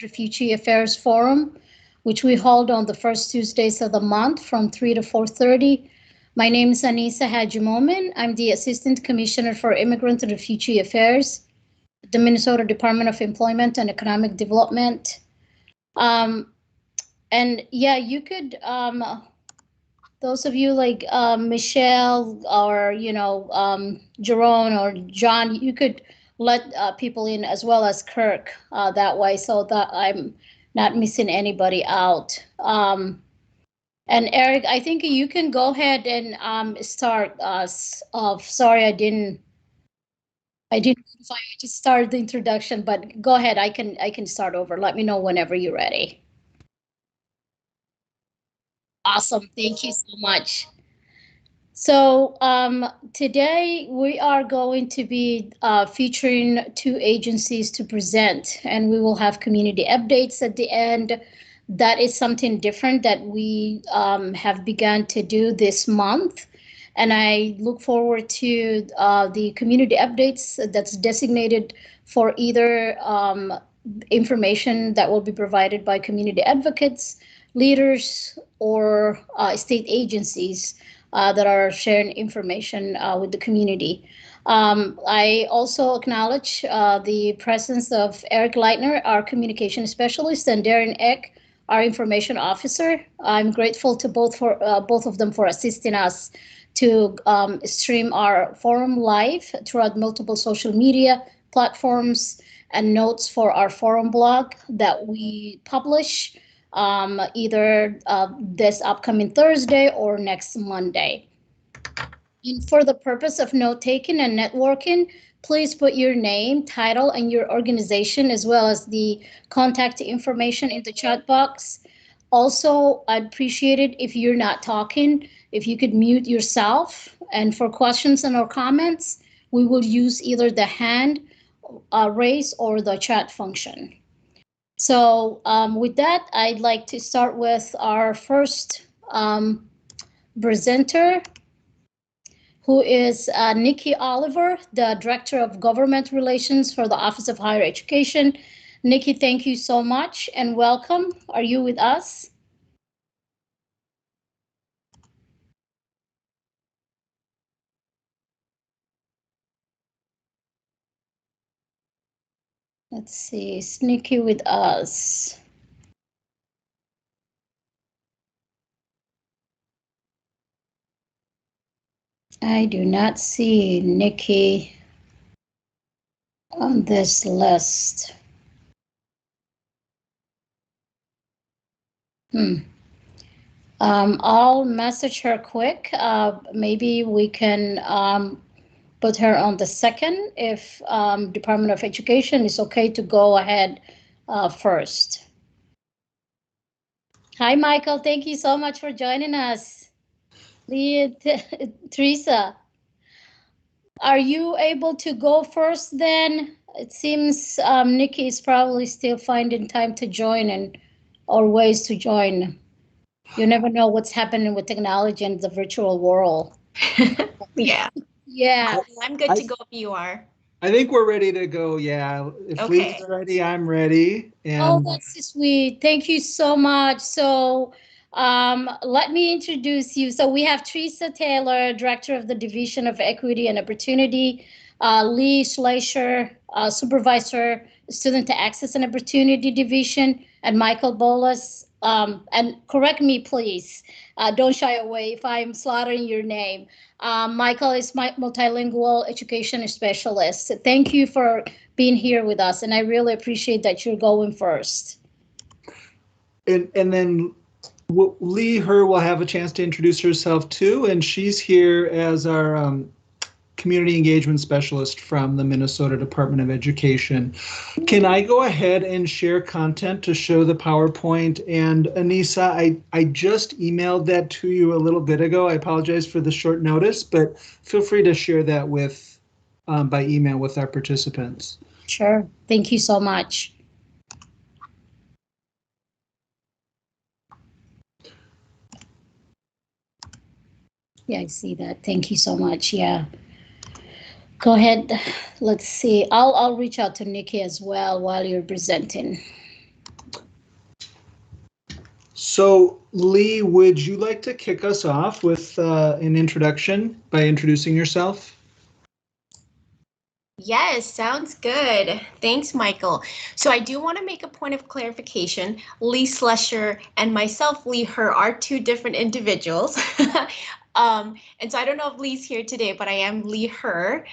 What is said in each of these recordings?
Refugee Affairs Forum, which we hold on the first Tuesdays of the month from 3 to 4:30. My name is Anissa Hajimomin. I'm the Assistant Commissioner for Immigrant and Refugee Affairs at the Minnesota Department of Employment and Economic Development. And yeah, you could, those of you like Michelle or, Jerome or John, you could let people in as well as Kirk that way so that I'm not missing anybody out. And Eric, I think you can go ahead and start us off. Sorry, I didn't just start the introduction, but go ahead. I can start over. Let me know whenever you're ready. Awesome. Thank you so much. So today we are going to be featuring two agencies to present, and we will have community updates at the end. That is something different that we have begun to do this month. And I look forward to the community updates that's designated for either information that will be provided by community advocates, leaders, or state agencies that are sharing information with the community. I also acknowledge the presence of Eric Leitner, our communication specialist, and Darren Eck, our information officer. I'm grateful to both of them for assisting us to stream our forum live throughout multiple social media platforms and notes for our forum blog that we publish either this upcoming Thursday or next Monday. And for the purpose of note-taking and networking, please put your name, title, and your organization, as well as the contact information in the chat box. Also, I'd appreciate it if you're not talking, if you could mute yourself. And for questions and or comments, we will use either the hand raise or the chat function. So with that, I'd like to start with our first presenter, who is Nikki Oliver, the Director of Government Relations for the Office of Higher Education. Nikki, thank you so much and welcome. Are you with us? Let's see, is Nikki with us? I do not see Nikki on this list. I'll message her quick. Maybe we can put her on the second if Department of Education is okay to go ahead first. Hi, Michael. Thank you so much for joining us. Teresa, are you able to go first then? It seems Nikki is probably still finding time to join or ways to join. You never know what's happening with technology in the virtual world. Yeah. Yeah. I'm good to go if you are. I think we're ready to go. Yeah. If Lee's ready, I'm ready. And oh, that's sweet. Thank you so much. So let me introduce you. So we have Teresa Taylor, Director of the Division of Equity and Opportunity, Lee Schleicher, Supervisor, Student Access and Opportunity Division, and Michael Bolas. And correct me, please. Don't shy away if I'm slaughtering your name. Michael is my multilingual education specialist. Thank you for being here with us, and I really appreciate that you're going first. And then Lee will have a chance to introduce herself too, and she's here as our community engagement specialist from the Minnesota Department of Education. Can I go ahead and share content to show the PowerPoint? And Anissa, I just emailed that to you a little bit ago. I apologize for the short notice, but feel free to share that with by email with our participants. Sure. Thank you so much. Yeah, I see that. Thank you so much. Yeah. Go ahead. Let's see. I'll reach out to Nikki as well while you're presenting. So, Lee, would you like to kick us off with an introduction by introducing yourself? Yes, sounds good. Thanks, Michael. So I do want to make a point of clarification. Lee Slusher and myself, Lee Her, are two different individuals. And so I don't know if Lee's here today, but I am Lee Her.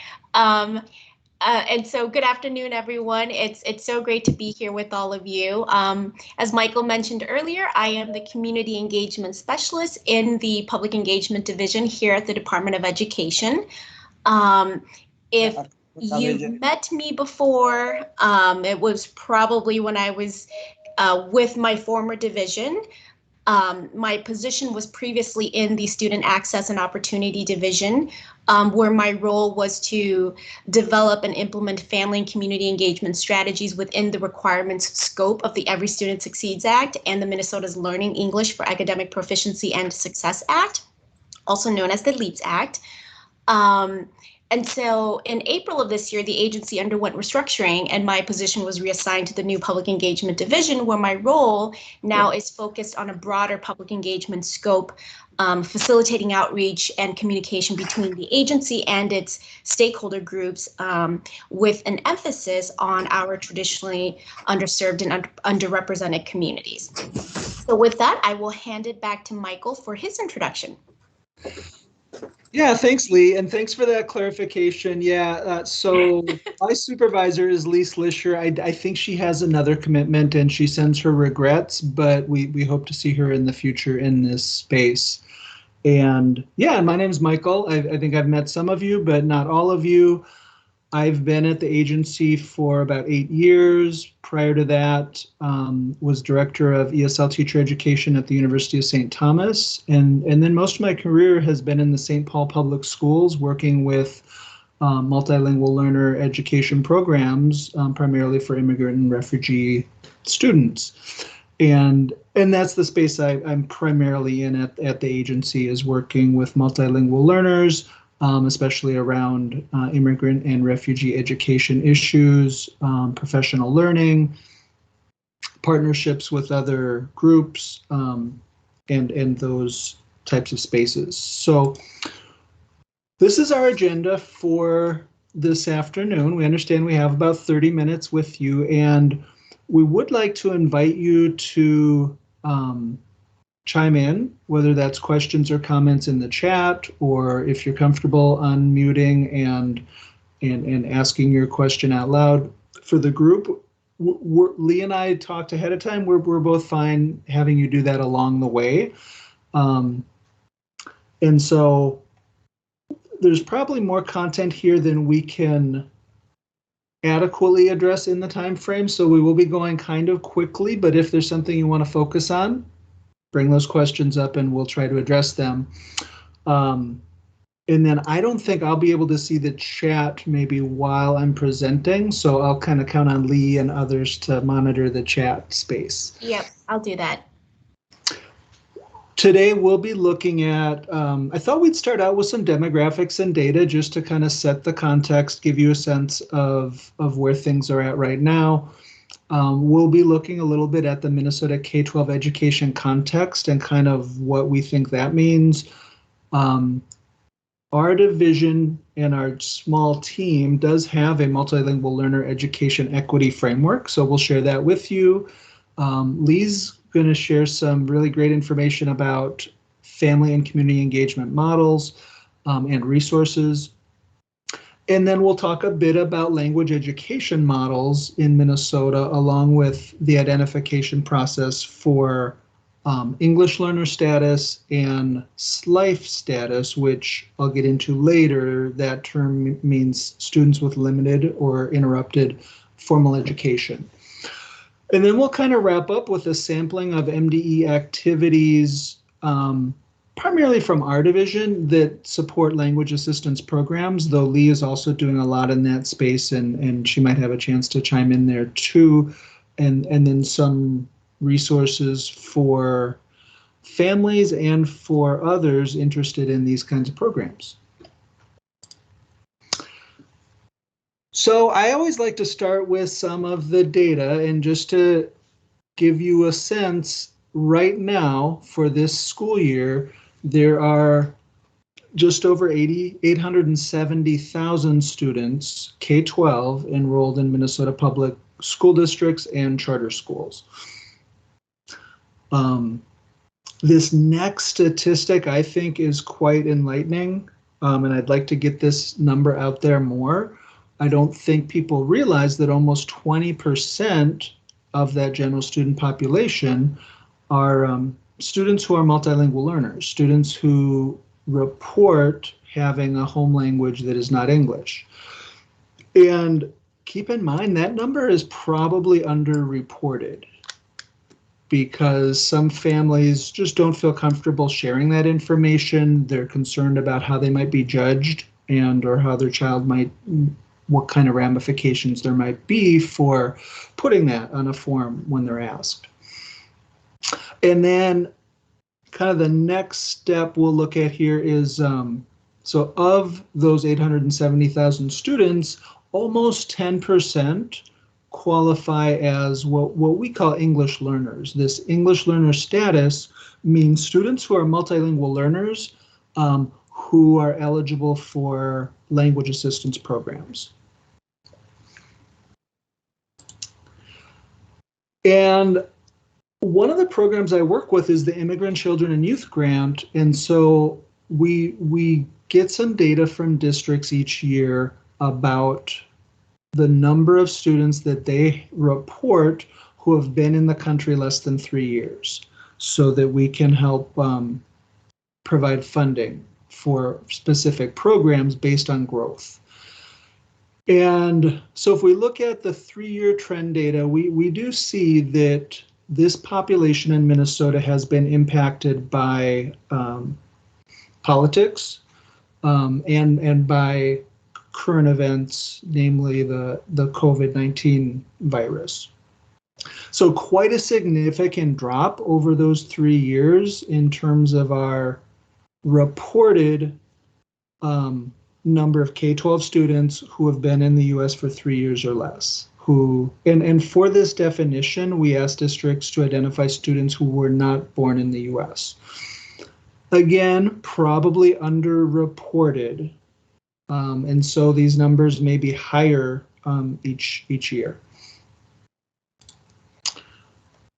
And so good afternoon, everyone. It's so great to be here with all of you. As Michael mentioned earlier, I am the Community Engagement Specialist in the Public Engagement Division here at the Department of Education. If you've met me before, it was probably when I was with my former division. My position was previously in the Student Access and Opportunity Division, where my role was to develop and implement family and community engagement strategies within the requirements scope of the Every Student Succeeds Act and the Minnesota's Learning English for Academic Proficiency and Success Act, also known as the LEAPS Act. And so in April of this year, the agency underwent restructuring and my position was reassigned to the new Public Engagement Division, where my role now is focused on a broader public engagement scope, facilitating outreach and communication between the agency and its stakeholder groups, with an emphasis on our traditionally underserved and underrepresented communities. So with that, I will hand it back to Michael for his introduction. Yeah, thanks, Lee, and thanks for that clarification. Yeah, so my supervisor is Lee Slisher. I think she has another commitment and she sends her regrets, but we hope to see her in the future in this space. And yeah, my name is Michael. I think I've met some of you, but not all of you. I've been at the agency for about 8 years. Prior to that, was director of ESL teacher education at the University of St. Thomas. And then most of my career has been in the St. Paul Public Schools, working with multilingual learner education programs, primarily for immigrant and refugee students. And that's the space I'm primarily in at the agency, is working with multilingual learners, especially around immigrant and refugee education issues, professional learning, partnerships with other groups, and those types of spaces. So this is our agenda for this afternoon. We understand we have about 30 minutes with you, and we would like to invite you to chime in, whether that's questions or comments in the chat, or if you're comfortable unmuting and asking your question out loud for the group. Lee and I talked ahead of time. We're both fine having you do that along the way. And so there's probably more content here than we can adequately address in the time frame. So we will be going kind of quickly, but if there's something you want to focus on, bring those questions up and we'll try to address them. And then I don't think I'll be able to see the chat maybe while I'm presenting, so I'll kind of count on Lee and others to monitor the chat space. Yep, I'll do that. Today we'll be looking at, I thought we'd start out with some demographics and data just to kind of set the context, give you a sense of where things are at right now. We'll be looking a little bit at the Minnesota K-12 education context and kind of what we think that means. Our division and our small team does have a multilingual learner education equity framework, so we'll share that with you. Lee's going to share some really great information about family and community engagement models and resources. And then we'll talk a bit about language education models in Minnesota, along with the identification process for English learner status and SLIFE status, which I'll get into later. That term means students with limited or interrupted formal education. And then we'll kind of wrap up with a sampling of MDE activities, primarily from our division, that support language assistance programs, though Lee is also doing a lot in that space, and she might have a chance to chime in there too. And then some resources for families and for others interested in these kinds of programs. So I always like to start with some of the data, and just to give you a sense, right now, for this school year, there are just over 870,000 students, K-12, enrolled in Minnesota public school districts and charter schools. This next statistic, I think, is quite enlightening, and I'd like to get this number out there more. I don't think people realize that almost 20% of that general student population are students who are multilingual learners, students who report having a home language that is not English. And keep in mind that number is probably underreported because some families just don't feel comfortable sharing that information. They're concerned about how they might be judged and or how their child might, what kind of ramifications there might be for putting that on a form when they're asked. And then kind of the next step we'll look at here is, so of those 870,000 students, almost 10% qualify as what we call English learners. This English learner status means students who are multilingual learners who are eligible for language assistance programs. And one of the programs I work with is the Immigrant Children and Youth Grant, and so we get some data from districts each year about the number of students that they report who have been in the country less than 3 years, so that we can help provide funding for specific programs based on growth. And so if we look at the 3-year trend data, we do see that this population in Minnesota has been impacted by politics and by current events, namely the COVID-19 virus. So quite a significant drop over those 3 years in terms of our reported number of K-12 students who have been in the US for 3 years or less. And for this definition, we asked districts to identify students who were not born in the US. Again, probably underreported, and so these numbers may be higher each year.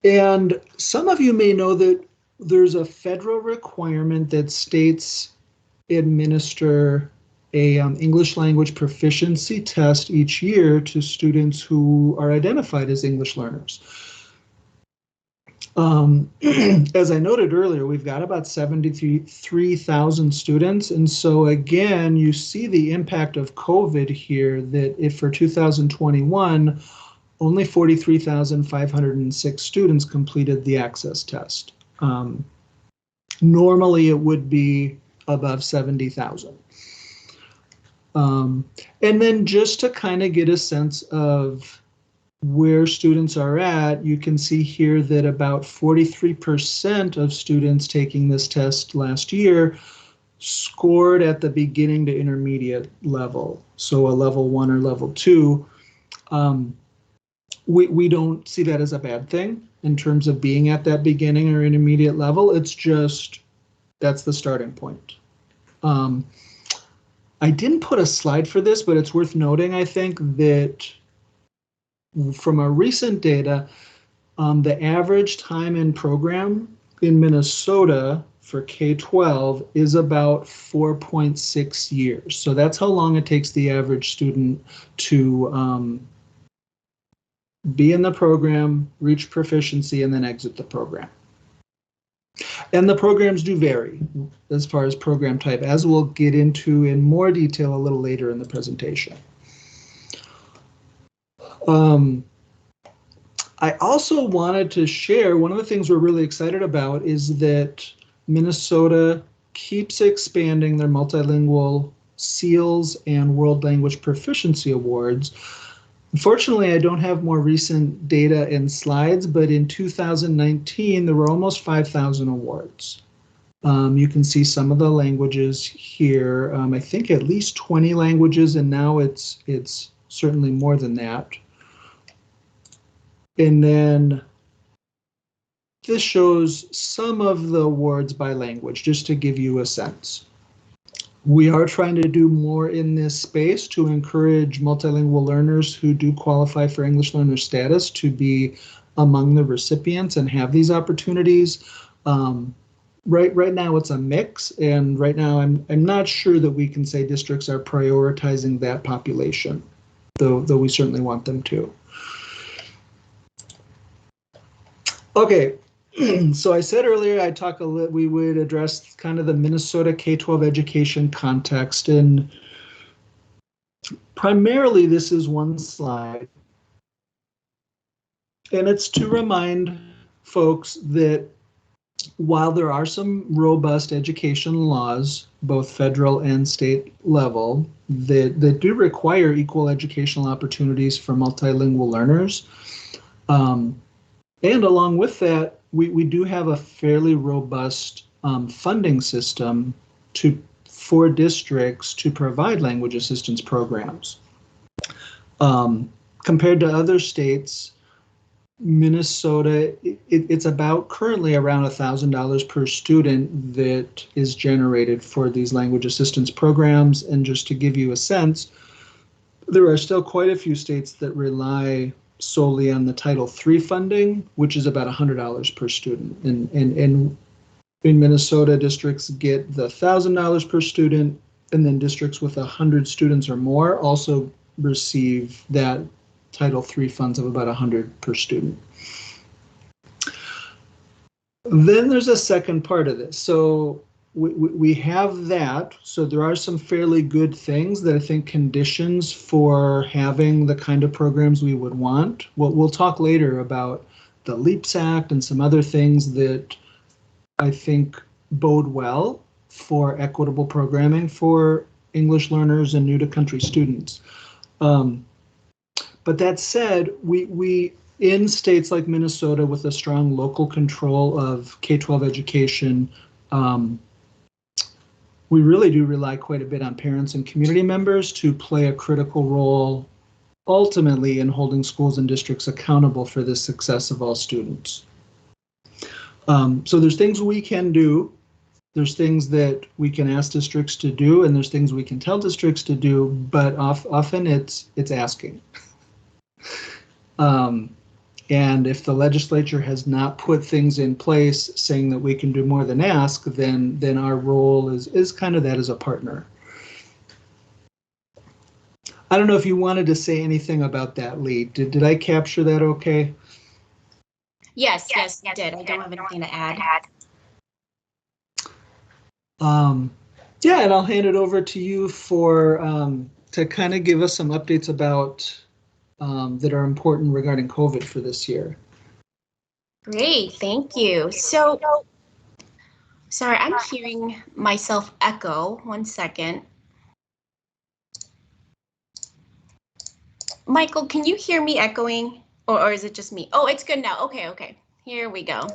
And some of you may know that there's a federal requirement that states administer a English language proficiency test each year to students who are identified as English learners. As I noted earlier, we've got about 73,000 students. And so again, you see the impact of COVID here, that if for 2021, only 43,506 students completed the access test. Normally it would be above 70,000. And then just to kind of get a sense of where students are at, you can see here that about 43% of students taking this test last year scored at the beginning to intermediate level, so a level 1 or level 2. We don't see that as a bad thing in terms of being at that beginning or intermediate level. It's just, that's the starting point. I didn't put a slide for this, but it's worth noting, I think, that from our recent data, the average time in program in Minnesota for K-12 is about 4.6 years. So that's how long it takes the average student to be in the program, reach proficiency, and then exit the program. And the programs do vary as far as program type, as we'll get into in more detail a little later in the presentation. I also wanted to share, one of the things we're really excited about is that Minnesota keeps expanding their multilingual SEALs and World Language Proficiency Awards. Unfortunately, I don't have more recent data and slides, but in 2019, there were almost 5,000 awards. You can see some of the languages here. I think at least 20 languages, and now it's certainly more than that. And then this shows some of the awards by language, just to give you a sense. We are trying to do more in this space to encourage multilingual learners who do qualify for English learner status to be among the recipients and have these opportunities. Right now it's a mix, and right now I'm not sure that we can say districts are prioritizing that population, though we certainly want them to. Okay, so I said earlier we would address kind of the Minnesota K-12 education context, and primarily this is one slide, and it's to remind folks that while there are some robust education laws, both federal and state level, that do require equal educational opportunities for multilingual learners, and along with that, we do have a fairly robust funding system for districts to provide language assistance programs. Compared to other states, Minnesota, it's about currently around $1,000 per student that is generated for these language assistance programs. And just to give you a sense, there are still quite a few states that rely solely on the Title III funding, which is about $100 per student. And in Minnesota, districts get the $1,000 per student, and then districts with 100 students or more also receive that Title III funds of about 100 per student. Then there's a second part of this. So we have that. So there are some fairly good things that I think conditions for having the kind of programs we would want. We'll talk later about the LEAPS Act and some other things that I think bode well for equitable programming for English learners and new to country students. But that said, we in states like Minnesota with a strong local control of K-12 education, we really do rely quite a bit on parents and community members to play a critical role ultimately in holding schools and districts accountable for the success of all students. So there's things we can do, there's things that we can ask districts to do, and there's things we can tell districts to do, but often it's asking. And if the legislature has not put things in place saying that we can do more than ask, then our role is kind of that as a partner. I don't know if you wanted to say anything about that, Lee. Did I capture that okay? Yes, you did. I don't have anything to add. Yeah, and I'll hand it over to you for to kind of give us some updates about that are important regarding COVID for this year. Great, thank you. So, sorry, I'm hearing myself echo. 1 second. Michael, can you hear me echoing, or is it just me? Oh, it's good now. Okay. Here we go.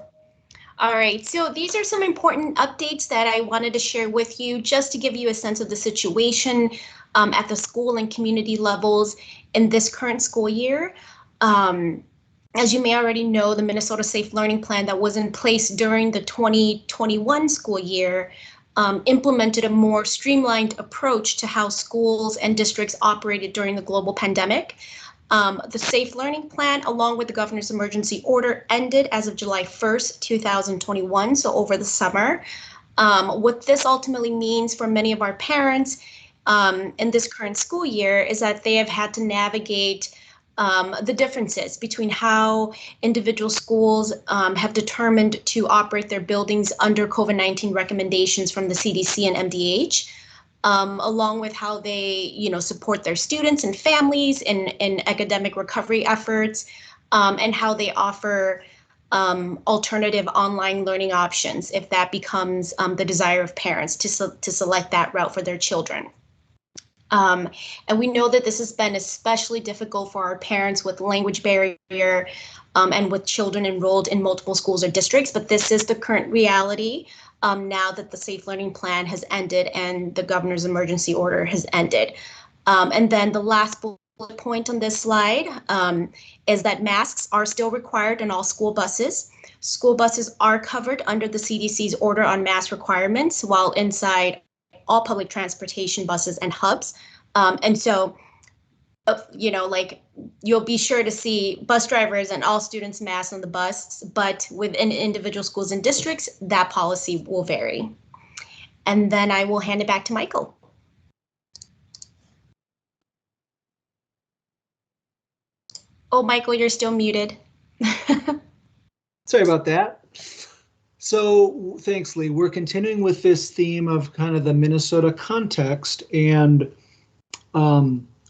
All right, so these are some important updates that I wanted to share with you just to give you a sense of the situation at the school and community levels in this current school year. As you may already know, the Minnesota Safe Learning Plan that was in place during the 2021 school year implemented a more streamlined approach to how schools and districts operated during the global pandemic. The Safe Learning Plan, along with the governor's emergency order, ended as of July 1st, 2021, so over the summer. What this ultimately means for many of our parents in this current school year is that they have had to navigate the differences between how individual schools have determined to operate their buildings under COVID-19 recommendations from the CDC and MDH, along with how they, support their students and families in academic recovery efforts, and how they offer alternative online learning options if that becomes the desire of parents to select that route for their children. And we know that this has been especially difficult for our parents with language barrier and with children enrolled in multiple schools or districts, but this is the current reality now that the Safe Learning Plan has ended and the governor's emergency order has ended. And then the last bullet point on this slide is that masks are still required in all school buses. School buses are covered under the CDC's order on mass requirements, while inside all public transportation buses and hubs. And so, you know, like you'll be sure to see bus drivers and all students masked on the bus, but within individual schools and districts, that policy will vary. And then I will hand it back to Michael. Oh, Michael, you're still muted. Sorry about that. So thanks, Lee. We're continuing with this theme of kind of the Minnesota context, and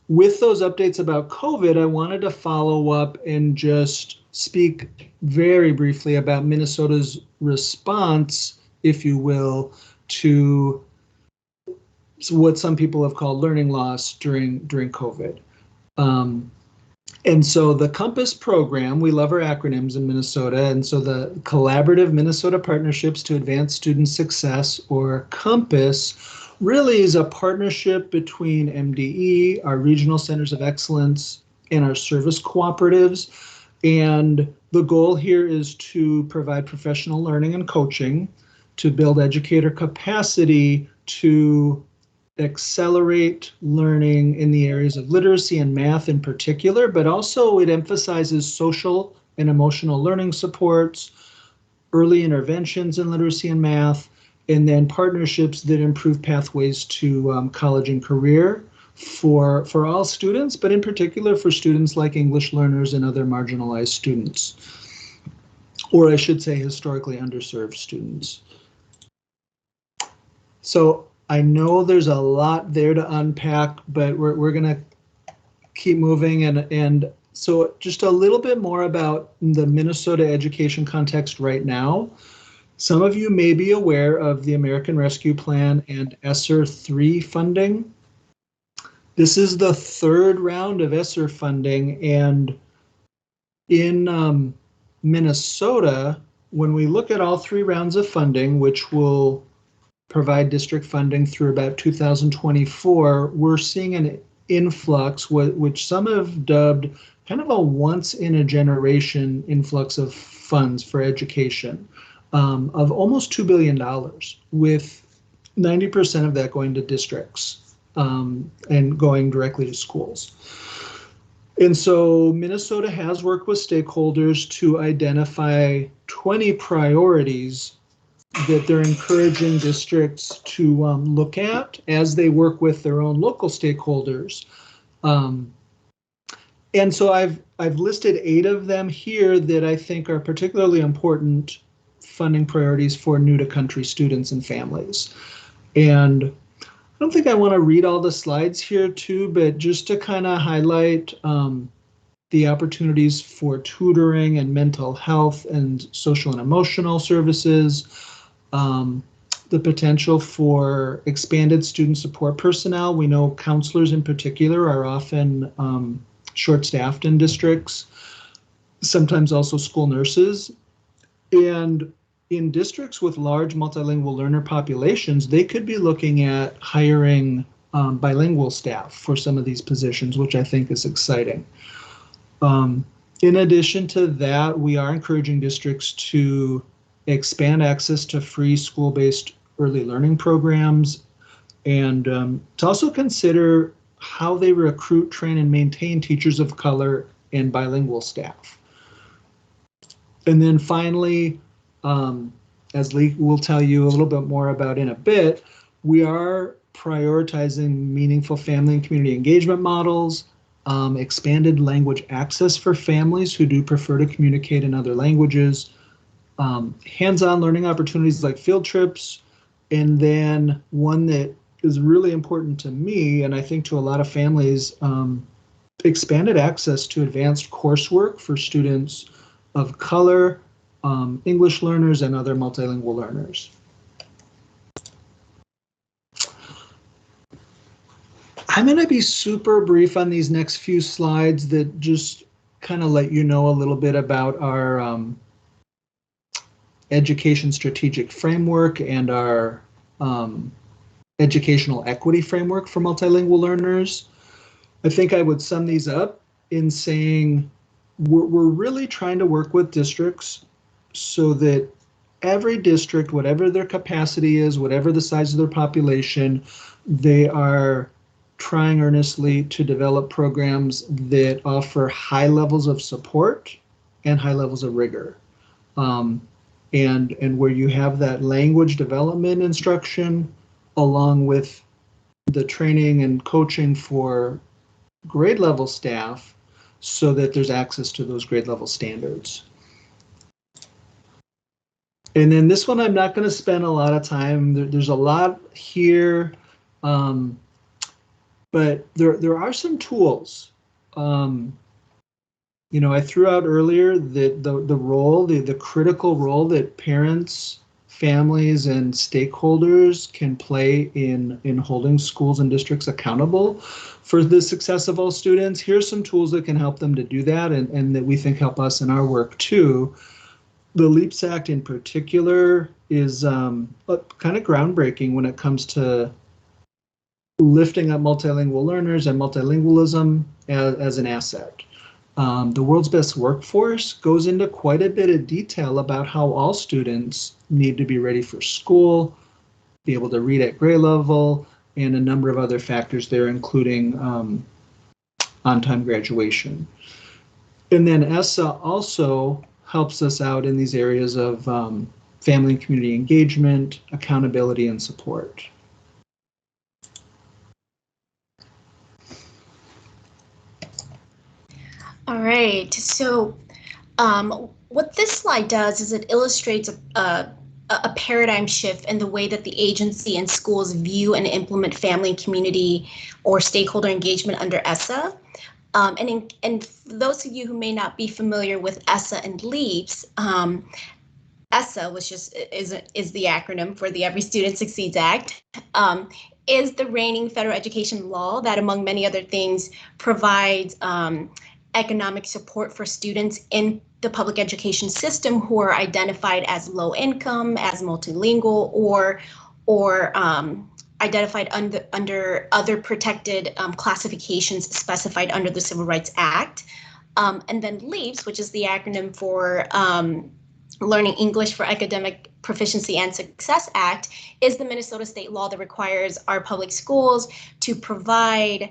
with those updates about COVID, I wanted to follow up and just speak very briefly about Minnesota's response, if you will, to what some people have called learning loss during COVID. And so the COMPASS program, we love our acronyms in Minnesota, and so the Collaborative Minnesota Partnerships to Advance Student Success, or COMPASS, really is a partnership between MDE, our regional centers of excellence, and our service cooperatives. And the goal here is to provide professional learning and coaching, to build educator capacity to accelerate learning in the areas of literacy and math in particular, but also it emphasizes social and emotional learning supports, early interventions in literacy and math, and then partnerships that improve pathways to college and career for all students, but in particular for students like English learners and other marginalized students, or I should say historically underserved students. So I know there's a lot there to unpack, but we're going to keep moving. And so just a little bit more about the Minnesota education context right now. Some of you may be aware of the American Rescue Plan and ESSER 3 funding. This is the third round of ESSER funding, and in Minnesota, when we look at all three rounds of funding, which will provide district funding through about 2024, we're seeing an influx, which some have dubbed kind of a once-in-a-generation influx of funds for education, of almost $2 billion, with 90% of that going to districts and going directly to schools. And so Minnesota has worked with stakeholders to identify 20 priorities that they're encouraging districts to look at as they work with their own local stakeholders. And so I've listed 8 of them here that I think are particularly important funding priorities for new to country students and families. And I don't think I want to read all the slides here too, but just to kind of highlight the opportunities for tutoring and mental health and social and emotional services, the potential for expanded student support personnel. We know counselors in particular are often short-staffed in districts, sometimes also school nurses. And in districts with large multilingual learner populations, they could be looking at hiring bilingual staff for some of these positions, which I think is exciting. In addition to that, we are encouraging districts to expand access to free school-based early learning programs, and to also consider how they recruit, train, and maintain teachers of color and bilingual staff. And then finally, as Lee will tell you a little bit more about in a bit, we are prioritizing meaningful family and community engagement models, expanded language access for families who do prefer to communicate in other languages, hands-on learning opportunities like field trips, and then one that is really important to me, and I think to a lot of families, expanded access to advanced coursework for students of color, English learners, and other multilingual learners. I'm going to be super brief on these next few slides that just kind of let you know a little bit about our education strategic framework and our educational equity framework for multilingual learners. I think I would sum these up in saying we're really trying to work with districts so that every district, whatever their capacity is, whatever the size of their population, they are trying earnestly to develop programs that offer high levels of support and high levels of rigor. And where you have that language development instruction along with the training and coaching for grade level staff so that there's access to those grade level standards. And then this one, I'm not going to spend a lot of time. There's a lot here, but there are some tools. You know, I threw out earlier that the role, the critical role that parents, families, and stakeholders can play in holding schools and districts accountable for the success of all students. Here's some tools that can help them to do that, and that we think help us in our work too. The LEAPS Act in particular is kind of groundbreaking when it comes to lifting up multilingual learners and multilingualism as an asset. The World's Best Workforce goes into quite a bit of detail about how all students need to be ready for school, be able to read at grade level, and a number of other factors there, including on-time graduation. And then ESSA also helps us out in these areas of family and community engagement, accountability, and support. All right, so what this slide does is it illustrates a paradigm shift in the way that the agency and schools view and implement family and community or stakeholder engagement under ESSA. And for those of you who may not be familiar with ESSA and LEAPS, ESSA, which is the acronym for the Every Student Succeeds Act, is the reigning federal education law that, among many other things, provides economic support for students in the public education system who are identified as low income, as multilingual, or identified under other protected classifications specified under the Civil Rights Act. And then LEAPS, which is the acronym for Learning English for Academic Proficiency and Success Act, is the Minnesota state law that requires our public schools to provide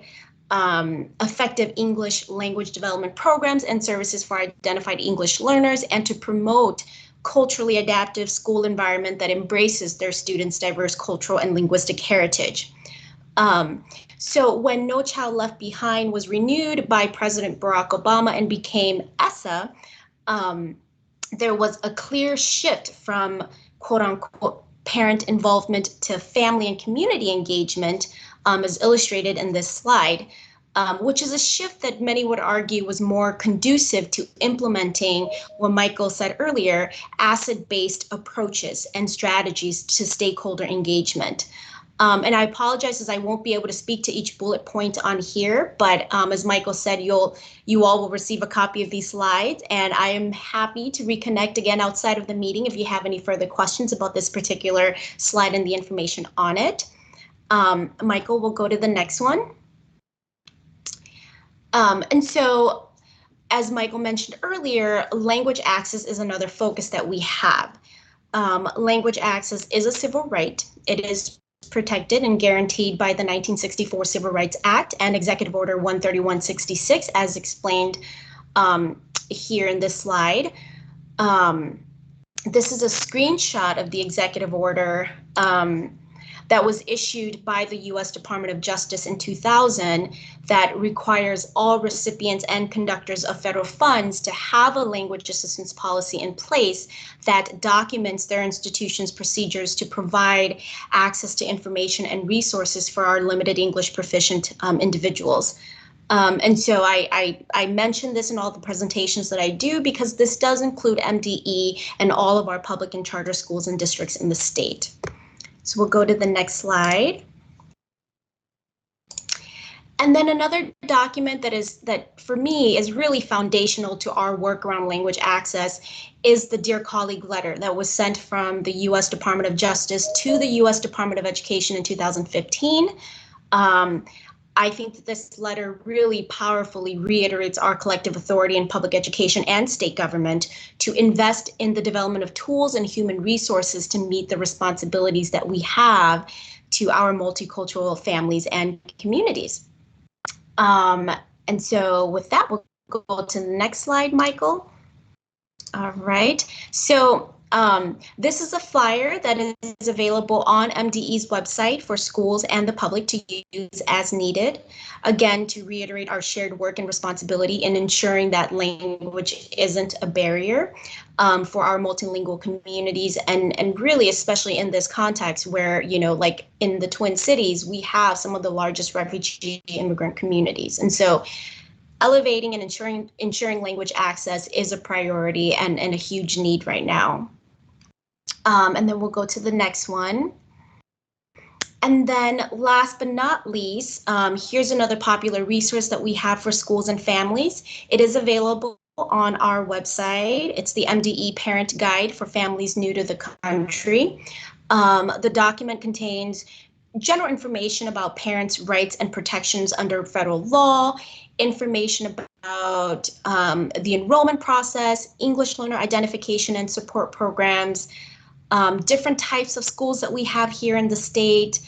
effective English language development programs and services for identified English learners, and to promote culturally adaptive school environment that embraces their students' diverse cultural and linguistic heritage. So when No Child Left Behind was renewed by President Barack Obama and became ESSA, there was a clear shift from quote unquote parent involvement to family and community engagement, as illustrated in this slide, which is a shift that many would argue was more conducive to implementing what Michael said earlier, asset-based approaches and strategies to stakeholder engagement. And I apologize as I won't be able to speak to each bullet point on here, but as Michael said, you all will receive a copy of these slides, and I am happy to reconnect again outside of the meeting if you have any further questions about this particular slide and the information on it. Michael, we'll go to the next one. And so, as Michael mentioned earlier, language access is another focus that we have. Language access is a civil right. It is protected and guaranteed by the 1964 Civil Rights Act and Executive Order 13166, as explained here in this slide. This is a screenshot of the executive order that was issued by the U.S. Department of Justice in 2000 that requires all recipients and conductors of federal funds to have a language assistance policy in place that documents their institution's procedures to provide access to information and resources for our limited English proficient individuals. And so I mention this in all the presentations that I do because this does include MDE and all of our public and charter schools and districts in the state. So we'll go to the next slide. And then another document that for me is really foundational to our work around language access is the Dear Colleague letter that was sent from the U.S. Department of Justice to the U.S. Department of Education in 2015. I think that this letter really powerfully reiterates our collective authority in public education and state government to invest in the development of tools and human resources to meet the responsibilities that we have to our multicultural families and communities. And so with that, we'll go to the next slide, Michael. All right, so this is a flyer that is available on MDE's website for schools and the public to use as needed. Again, to reiterate our shared work and responsibility in ensuring that language isn't a barrier for our multilingual communities, and really especially in this context where, you know, like in the Twin Cities, we have some of the largest refugee immigrant communities. And so elevating and ensuring language access is a priority and a huge need right now. And then we'll go to the next one. And then last but not least, here's another popular resource that we have for schools and families. It is available on our website. It's the MDE Parent Guide for Families New to the Country. The document contains general information about parents' rights and protections under federal law, information about the enrollment process, English learner identification and support programs, different types of schools that we have here in the state,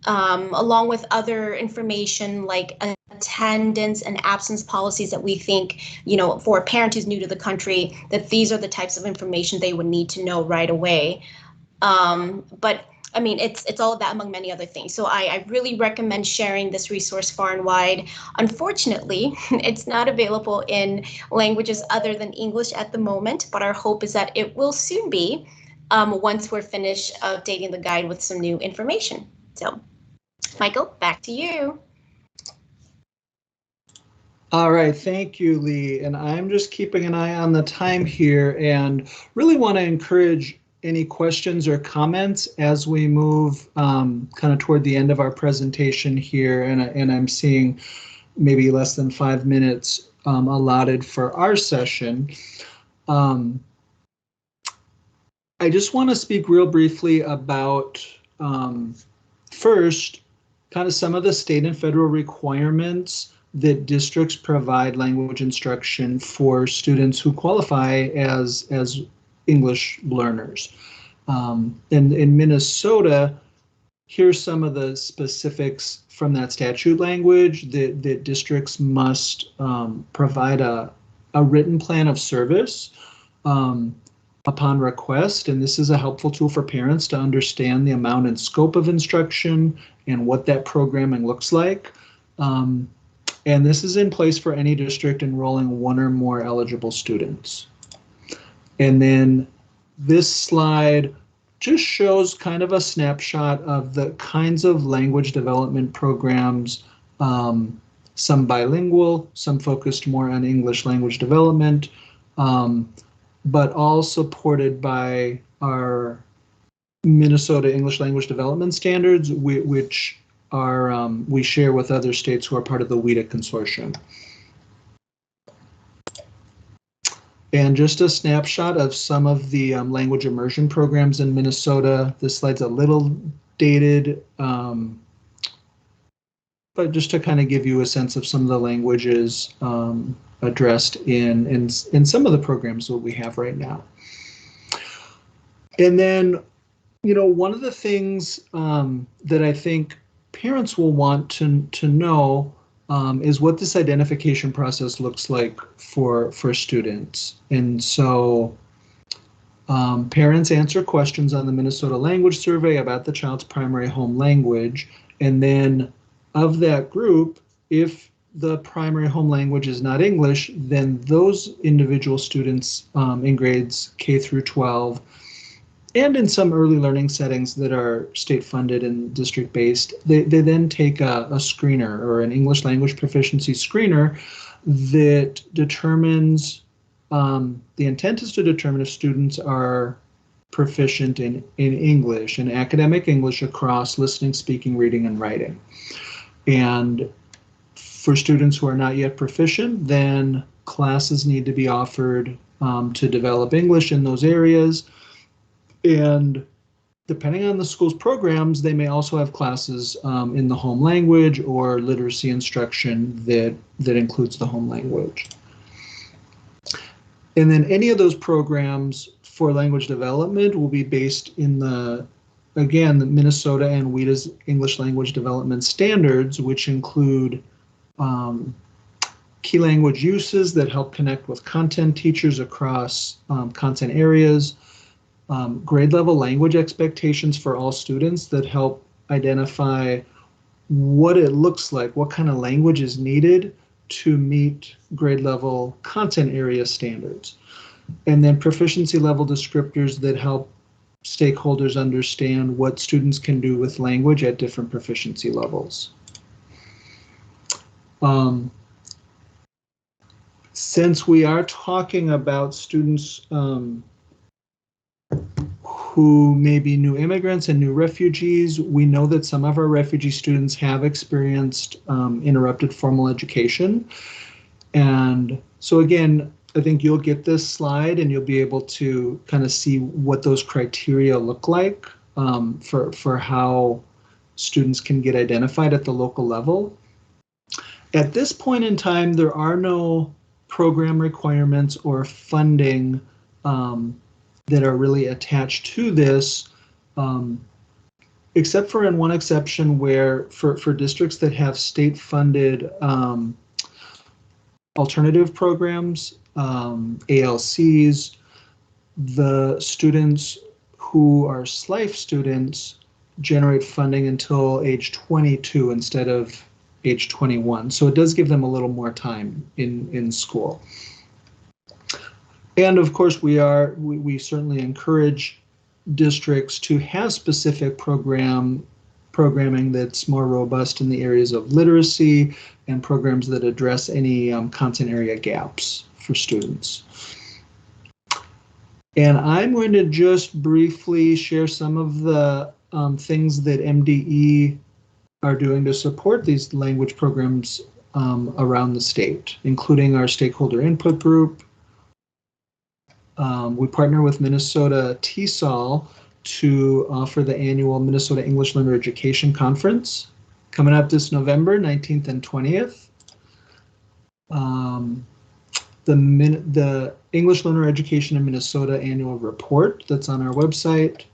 along with other information like attendance and absence policies that we think, you know, for a parent who's new to the country, that these are the types of information they would need to know right away. But I mean, it's all of that among many other things. So I really recommend sharing this resource far and wide. Unfortunately, it's not available in languages other than English at the moment, but our hope is that it will soon be once we're finished updating the guide with some new information. So, Michael, back to you. All right, thank you, Lee. And I'm just keeping an eye on the time here and really want to encourage any questions or comments as we move kind of toward the end of our presentation here. And I'm seeing maybe less than 5 minutes allotted for our session. I just want to speak real briefly about first, kind of some of the state and federal requirements that districts provide language instruction for students who qualify as English learners. In Minnesota, here's some of the specifics from that statute language that districts must provide a written plan of service upon request, and this is a helpful tool for parents to understand the amount and scope of instruction and what that programming looks like. And this is in place for any district enrolling one or more eligible students. And then this slide just shows kind of a snapshot of the kinds of language development programs, some bilingual, some focused more on English language development, but all supported by our Minnesota English Language Development Standards, which are we share with other states who are part of the WIDA consortium. And just a snapshot of some of the language immersion programs in Minnesota. This slide's a little dated, but just to kind of give you a sense of some of the languages addressed in some of the programs that we have right now. And then, you know, one of the things that I think parents will want to know is what this identification process looks like for students. And so parents answer questions on the Minnesota Language Survey about the child's primary home language. And then of that group, if the primary home language is not English, then those individual students in grades K through 12, and in some early learning settings that are state funded and district based, they then take a screener or an English language proficiency screener that determines, the intent is to determine if students are proficient in English, in academic English across listening, speaking, reading, and writing. And for students who are not yet proficient, then classes need to be offered to develop English in those areas. And depending on the school's programs, they may also have classes in the home language or literacy instruction that includes the home language. And then any of those programs for language development will be based in the Minnesota and WIDA's English language development standards, which include key language uses that help connect with content teachers across content areas, grade level language expectations for all students that help identify what it looks like, what kind of language is needed to meet grade level content area standards. And then proficiency level descriptors that help stakeholders understand what students can do with language at different proficiency levels. Since we are talking about students who may be new immigrants and new refugees, we know that some of our refugee students have experienced interrupted formal education. And so again, I think you'll get this slide and you'll be able to kind of see what those criteria look like for how students can get identified at the local level. At this point in time, there are no program requirements or funding that are really attached to this, except for in one exception where for districts that have state-funded alternative programs, ALCs, the students who are SLIFE students generate funding until age 22 instead of age 21. So it does give them a little more time in school. And of course, we certainly encourage districts to have specific programming that's more robust in the areas of literacy and programs that address any content area gaps for students. And I'm going to just briefly share some of the things that MDE are doing to support these language programs around the state, including our stakeholder input group. We partner with Minnesota TESOL to offer the annual Minnesota English Learner Education Conference coming up this November 19th and 20th. The English Learner Education in Minnesota annual report that's on our website.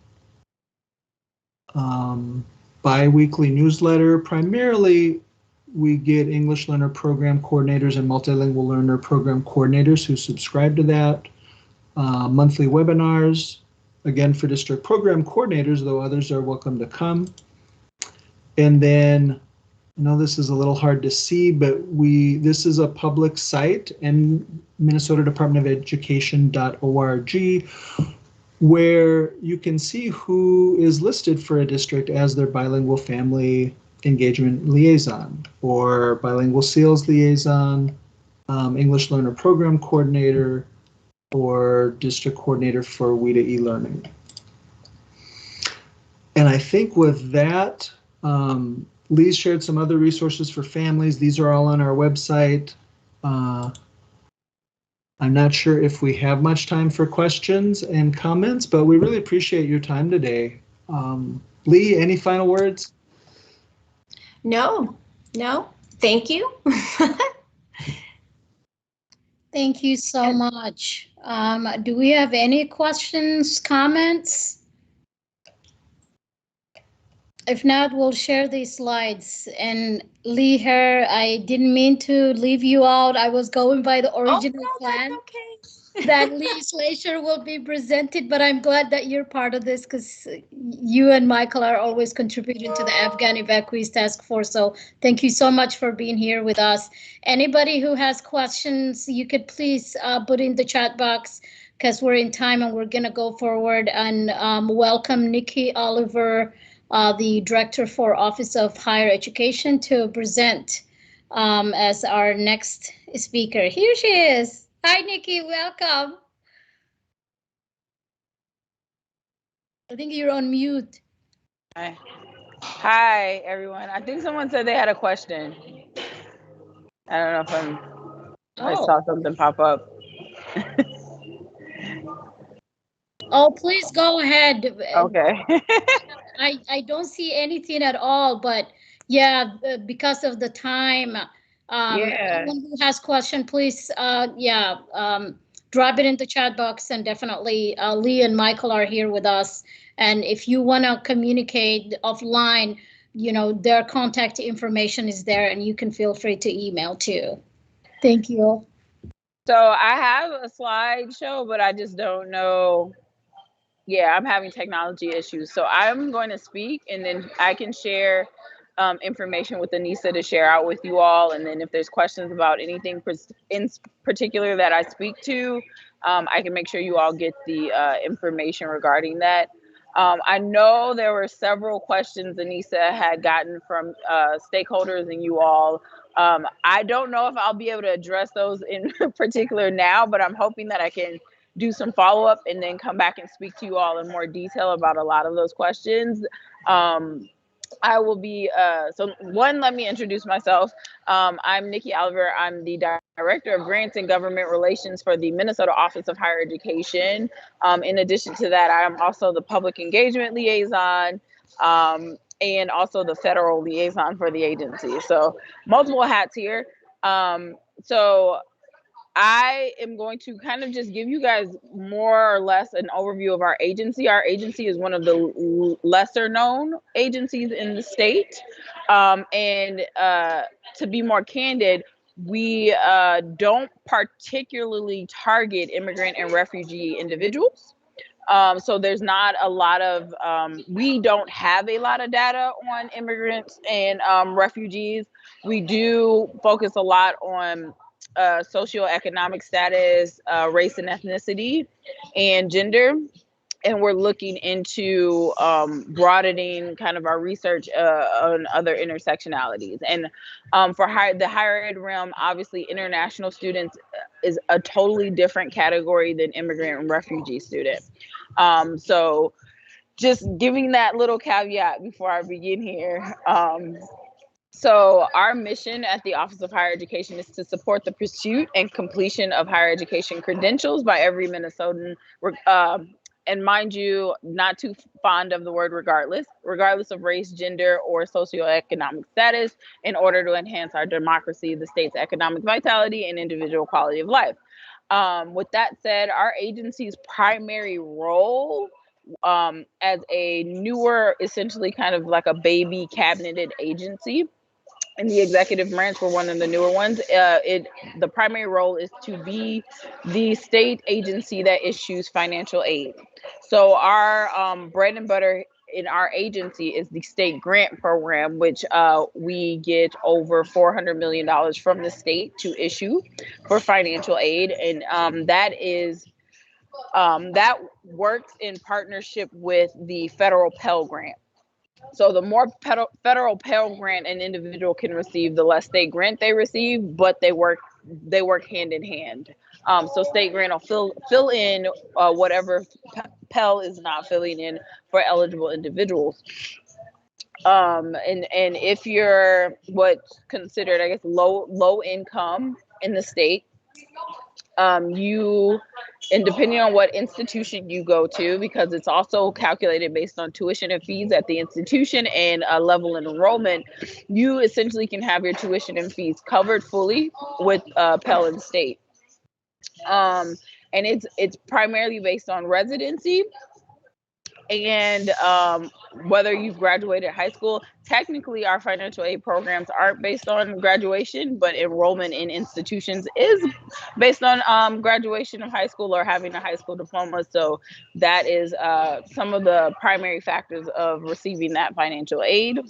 Bi-weekly newsletter. Primarily, we get English Learner Program Coordinators and Multilingual Learner Program Coordinators who subscribe to that. Monthly webinars, again for district program coordinators, though others are welcome to come. And then, I know this is a little hard to see, but this is a public site, and Minnesota Department of Education.org, where you can see who is listed for a district as their bilingual family engagement liaison, or bilingual SEALs liaison, English Learner Program Coordinator, or district coordinator for WIDA e-learning. And I think with that, Lee shared some other resources for families. These are all on our website. I'm not sure if we have much time for questions and comments, but we really appreciate your time today. Lee, any final words? No, thank you. Thank you so much. Do we have any questions, comments? If not, we'll share these slides. And Lee, I didn't mean to leave you out. I was going by the original plan. That's okay. That Lee Slasher will be presented, but I'm glad that you're part of this because you and Michael are always contributing to the Afghan Evacuees Task Force. So thank you so much for being here with us. Anybody who has questions, you could please put in the chat box because we're in time and we're going to go forward. And welcome Nikki Oliver, the Director for Office of Higher Education, to present as our next speaker. Here she is. Hi, Nikki, welcome. I think you're on mute. Hi, everyone. I think someone said they had a question. I don't know if I saw something pop up. Oh, please go ahead. Okay. I don't see anything at all, but yeah, because of the time, Yeah. anyone who has question, please, yeah, drop it in the chat box, and definitely Lee and Michael are here with us. And if you want to communicate offline, their contact information is there, and you can feel free to email too. Thank you. So I have a slideshow, but I just don't know. Yeah, I'm having technology issues. So I'm going to speak, and then I can share information with Anissa to share out with you all. And then if there's questions about anything in particular that I speak to, I can make sure you all get the information regarding that. I know there were several questions Anissa had gotten from stakeholders and you all. I don't know if I'll be able to address those in particular now, but I'm hoping that I can do some follow-up and then come back and speak to you all in more detail about a lot of those questions. I will be, so one, let me introduce myself. I'm Nikki Oliver. I'm the Director of Grants and Government Relations for the Minnesota Office of Higher Education. In addition to that, I am also the Public Engagement Liaison and also the Federal Liaison for the agency. So multiple hats here. So I am going to kind of just give you guys more or less an overview of our agency. Our agency is one of the lesser known agencies in the state. And to be more candid, we don't particularly target immigrant and refugee individuals. So there's not a lot of, we don't have a lot of data on immigrants and refugees. We do focus a lot on socioeconomic status, race and ethnicity, and gender. And we're looking into broadening kind of our research on other intersectionalities. And for the higher ed realm, obviously international students is a totally different category than immigrant and refugee students. So just giving that little caveat before I begin here. So our mission at the Office of Higher Education is to support the pursuit and completion of higher education credentials by every Minnesotan, and mind you, not too fond of the word regardless of race, gender, or socioeconomic status, in order to enhance our democracy, the state's economic vitality, and individual quality of life. With that said, our agency's primary role as a newer, essentially kind of like a baby cabineted agency, in the executive branch, we're one of the newer ones. The primary role is to be the state agency that issues financial aid. So our bread and butter in our agency is the state grant program, which we get over $400 million from the state to issue for financial aid. And that works in partnership with the federal Pell Grant. So the more federal Pell Grant an individual can receive, the less state grant they receive, but they work hand in hand. So state grant will fill in whatever Pell is not filling in for eligible individuals. And if you're what's considered, I guess, low income in the state, and depending on what institution you go to, because it's also calculated based on tuition and fees at the institution and a level in enrollment, you essentially can have your tuition and fees covered fully with Pell and state. And it's primarily based on residency and whether you've graduated high school. Technically, our financial aid programs aren't based on graduation, but enrollment in institutions is based on graduation of high school or having a high school diploma. So that is some of the primary factors of receiving that financial aid.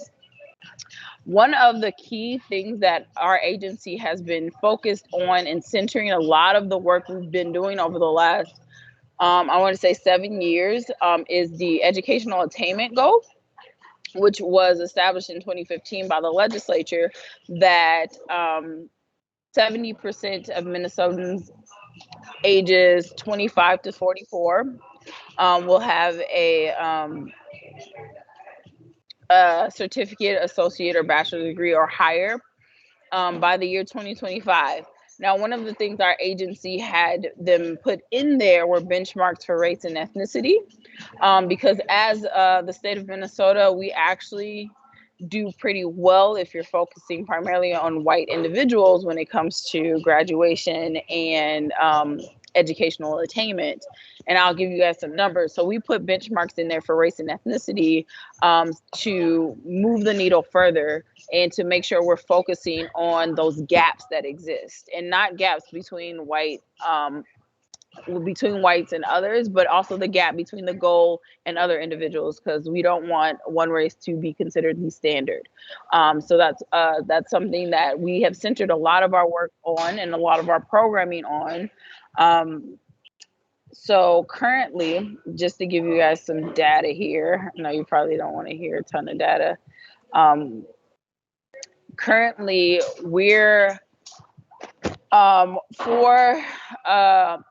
One of the key things that our agency has been focused on and centering a lot of the work we've been doing over the last I want to say 7 years, is the educational attainment goal, which was established in 2015 by the legislature, that 70% of Minnesotans ages 25 to 44 will have a certificate, associate, or bachelor's degree or higher by the year 2025. Now, one of the things our agency had them put in there were benchmarks for race and ethnicity, because as the state of Minnesota, we actually do pretty well if you're focusing primarily on white individuals when it comes to graduation and educational attainment. And I'll give you guys some numbers. So we put benchmarks in there for race and ethnicity to move the needle further and to make sure we're focusing on those gaps that exist, and not gaps between whites and others, but also the gap between the goal and other individuals, because we don't want one race to be considered the standard. So that's something that we have centered a lot of our work on and a lot of our programming on. So currently, just to give you guys some data here, I know you probably don't want to hear a ton of data. Currently, we're for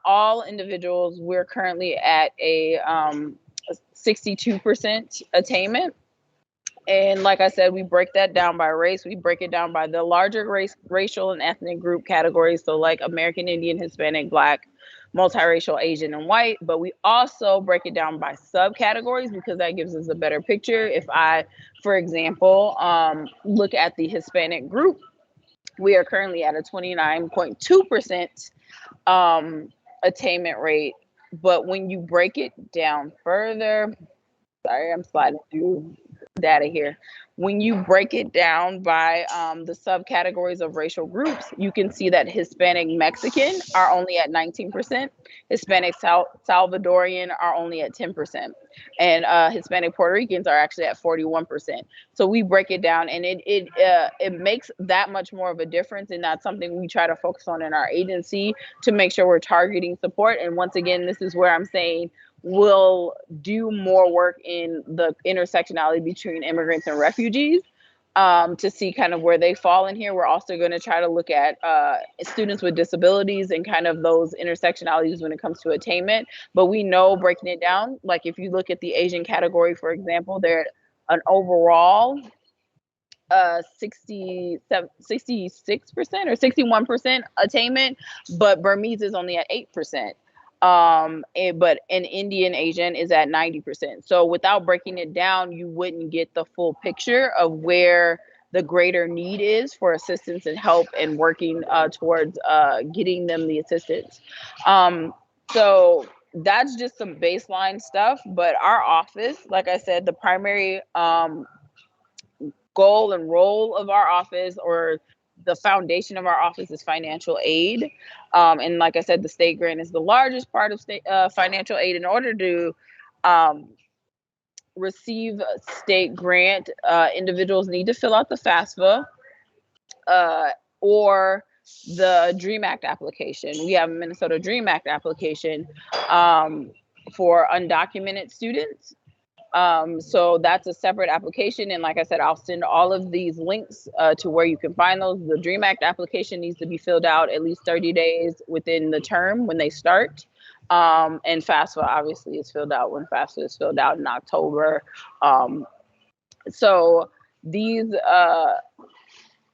all individuals, we're currently at a 62% attainment. And like I said, we break that down by race. We break it down by the larger racial and ethnic group categories. So like American Indian, Hispanic, Black, multiracial, Asian, and white. But we also break it down by subcategories because that gives us a better picture. If I, for example, look at the Hispanic group, we are currently at a 29.2% attainment rate. But when you break it down further, sorry, I'm sliding through data here. When you break it down by the subcategories of racial groups, you can see that Hispanic Mexican are only at 19%, Hispanic Salvadorian are only at 10%, and Hispanic Puerto Ricans are actually at 41%. So we break it down, and it makes that much more of a difference, and that's something we try to focus on in our agency to make sure we're targeting support. And once again, this is where I'm saying we'll do more work in the intersectionality between immigrants and refugees to see kind of where they fall in here. We're also going to try to look at students with disabilities and kind of those intersectionalities when it comes to attainment. But we know, breaking it down, like if you look at the Asian category, for example, they're an overall 66% or 61% attainment, but Burmese is only at 8%. But an Indian Asian is at 90%. So without breaking it down, you wouldn't get the full picture of where the greater need is for assistance and help and working towards getting them the assistance. So that's just some baseline stuff. But our office, like I said, the primary goal and role of our office, or the foundation of our office, is financial aid. And like I said, the state grant is the largest part of state financial aid. In order to receive a state grant, individuals need to fill out the FAFSA or the DREAM Act application. We have a Minnesota DREAM Act application for undocumented students. So that's a separate application. And like I said, I'll send all of these links to where you can find those. The DREAM Act application needs to be filled out at least 30 days within the term when they start. And FAFSA obviously is filled out when FAFSA is filled out in October. So these,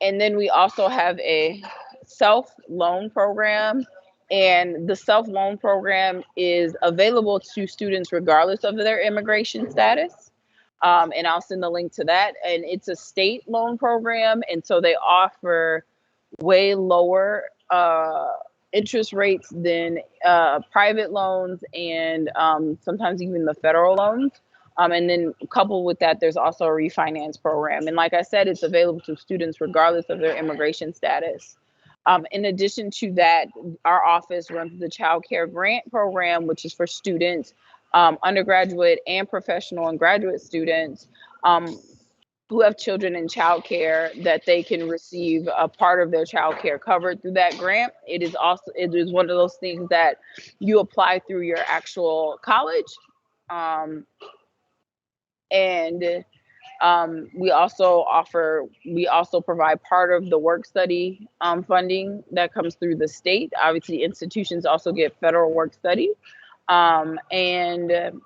and then we also have a self-loan program. And the self-loan program is available to students regardless of their immigration status. And I'll send the link to that. And it's a state loan program. And so they offer way lower interest rates than private loans and sometimes even the federal loans. And then coupled with that, there's also a refinance program. And like I said, it's available to students regardless of their immigration status. In addition to that, our office runs the Child Care Grant Program, which is for students, undergraduate and professional and graduate students who have children in child care, that they can receive a part of their child care covered through that grant. It is one of those things that you apply through your actual college. We also provide part of the work study funding that comes through the state. Obviously, institutions also get federal work study. And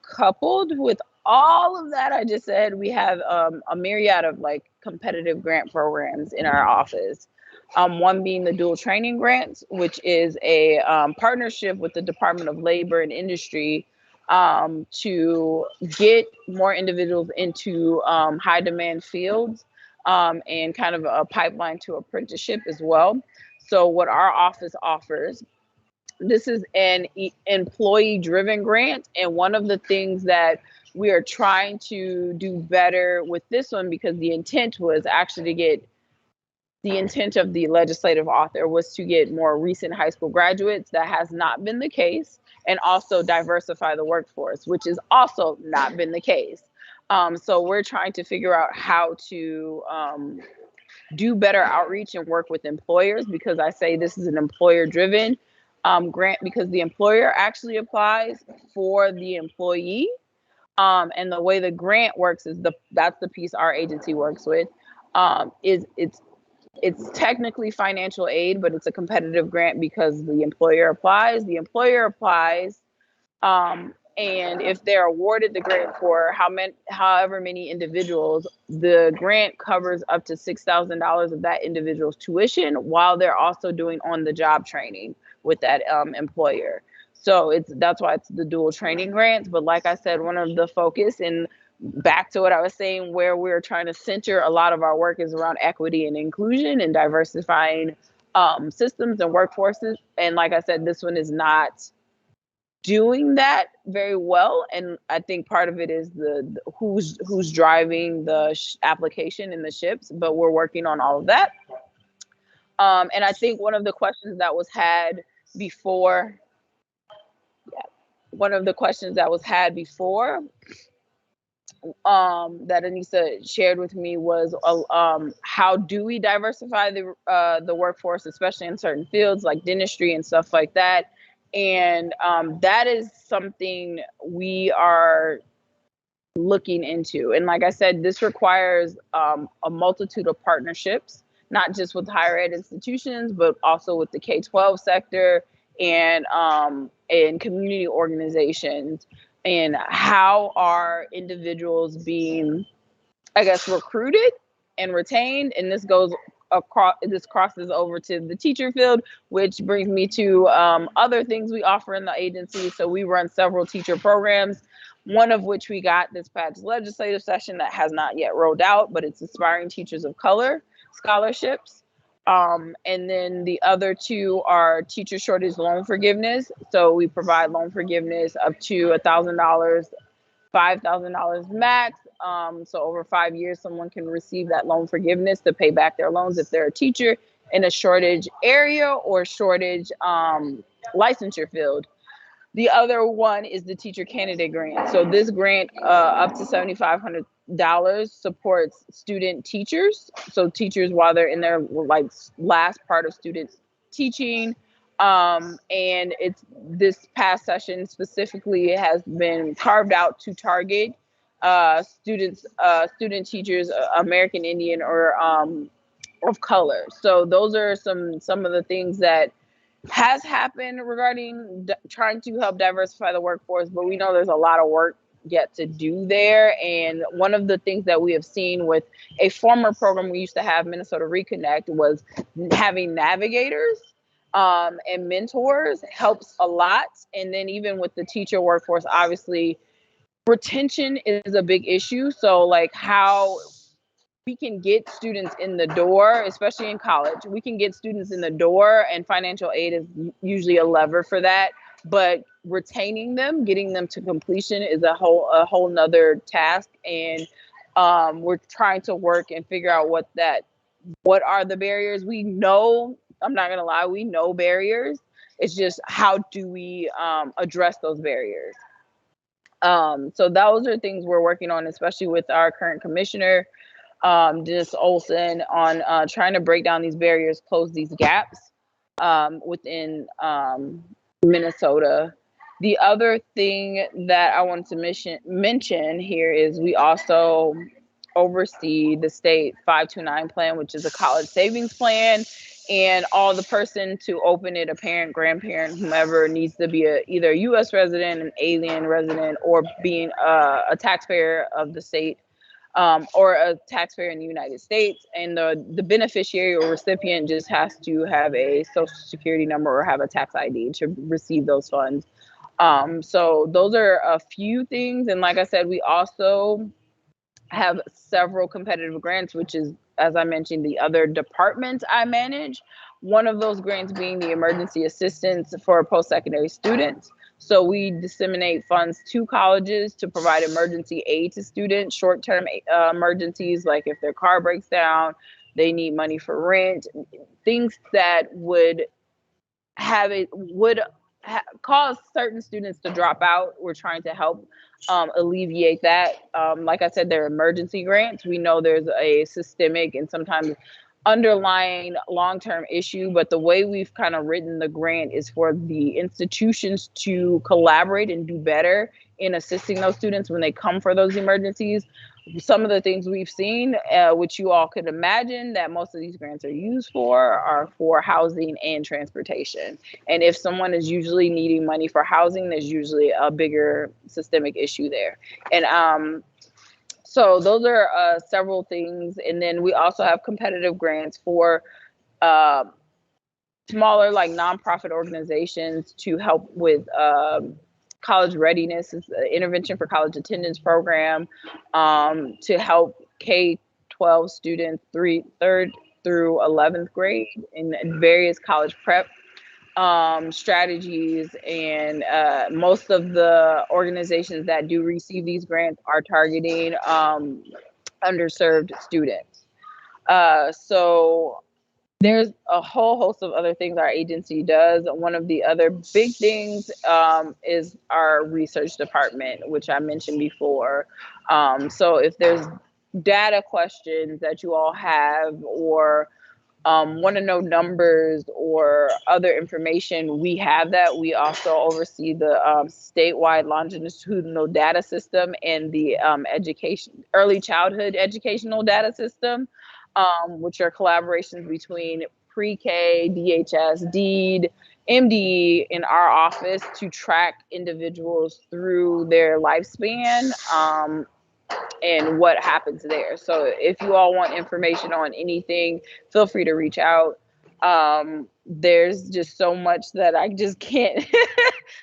coupled with all of that I just said, we have a myriad of like competitive grant programs in our office. One being the dual training grants, which is a partnership with the Department of Labor and Industry to get more individuals into high demand fields and kind of a pipeline to apprenticeship as well. So what our office offers, this is an employee driven grant. And one of the things that we are trying to do better with this one, because the intent was actually to get, the intent of the legislative author was to get more recent high school graduates. That has not been the case. And also diversify the workforce, which has also not been the case. So we're trying to figure out how to do better outreach and work with employers, because I say this is an employer driven grant, because the employer actually applies for the employee. And the way the grant works is that's the piece our agency works with, is it's technically financial aid, but it's a competitive grant because the employer applies. And if they're awarded the grant for however many individuals, the grant covers up to $6,000 of that individual's tuition while they're also doing on-the-job training with that employer. So that's why it's the dual training grants. But like I said, one of the focus, and back to what I was saying, where we're trying to center a lot of our work is around equity and inclusion and diversifying systems and workforces. And like I said, this one is not doing that very well, and I think part of it is the who's driving the application and the ships, but we're working on all of that. And I think one of the questions that was had before, that Anissa shared with me was how do we diversify the workforce, especially in certain fields like dentistry and stuff like that. And that is something we are looking into. And like I said, this requires a multitude of partnerships, not just with higher ed institutions, but also with the K-12 sector and community organizations. And how are individuals being, I guess, recruited and retained? And this goes this crosses over to the teacher field, which brings me to other things we offer in the agency. So we run several teacher programs, one of which we got this past legislative session that has not yet rolled out, but it's Aspiring Teachers of Color scholarships. And then the other two are teacher shortage loan forgiveness. So we provide loan forgiveness up to $1,000, $5,000 max. So over 5 years, someone can receive that loan forgiveness to pay back their loans if they're a teacher in a shortage area or shortage licensure field. The other one is the teacher candidate grant. So this grant, up to $7,500, supports student teachers. So teachers while they're in their last part of student teaching. And it's this past session specifically has been carved out to target student teachers, American Indian or of color. So those are some of the things that has happened regarding trying to help diversify the workforce, but we know there's a lot of work yet to do there. And one of the things that we have seen with a former program we used to have, Minnesota Reconnect, was having navigators and mentors helps a lot. And then even with the teacher workforce, obviously retention is a big issue. So like how we can get students in the door, especially in college, we can get students in the door, and financial aid is usually a lever for that. But retaining them, getting them to completion is a whole nother task. And we're trying to work and figure out what are the barriers. We know, I'm not gonna lie, we know barriers. It's just how do we address those barriers? So those are things we're working on, especially with our current commissioner, Dennis Olson, on trying to break down these barriers, close these gaps within Minnesota. The other thing that I wanted to mention here is we also oversee the state 529 plan, which is a college savings plan. And the person to open it, a parent, grandparent, whomever, needs to be either a U.S. resident, an alien resident, or being a taxpayer of the state or a taxpayer in the United States, and the beneficiary or recipient just has to have a social security number or have a tax ID to receive those funds. So those are a few things. And like I said, we also have several competitive grants, which is, as I mentioned, the other departments I manage. One of those grants being the emergency assistance for post-secondary students. So we disseminate funds to colleges to provide emergency aid to students, short-term emergencies, like if their car breaks down, they need money for rent, things that would cause certain students to drop out. We're trying to help alleviate that. Like I said, they're emergency grants. We know there's a systemic and sometimes underlying long-term issue, but the way we've kind of written the grant is for the institutions to collaborate and do better in assisting those students when they come for those emergencies. Some of the things we've seen, which you all could imagine that most of these grants are used for, are for housing and transportation. And if someone is usually needing money for housing, there's usually a bigger systemic issue there. And so those are several things. And then we also have competitive grants for smaller, like nonprofit organizations to help with college readiness. It's an intervention for college attendance program to help K-12 students, 3rd through 11th grade in various college prep strategies. And most of the organizations that do receive these grants are targeting underserved students. So there's a whole host of other things our agency does. One of the other big things is our research department, which I mentioned before. So if there's data questions that you all have, or want to know numbers or other information, we have that. We also oversee the statewide longitudinal data system and the early childhood educational data system, which are collaborations between pre-K, DHS, DEED, MDE in our office to track individuals through their lifespan and what happens there. So if you all want information on anything, feel free to reach out. There's just so much that I just can't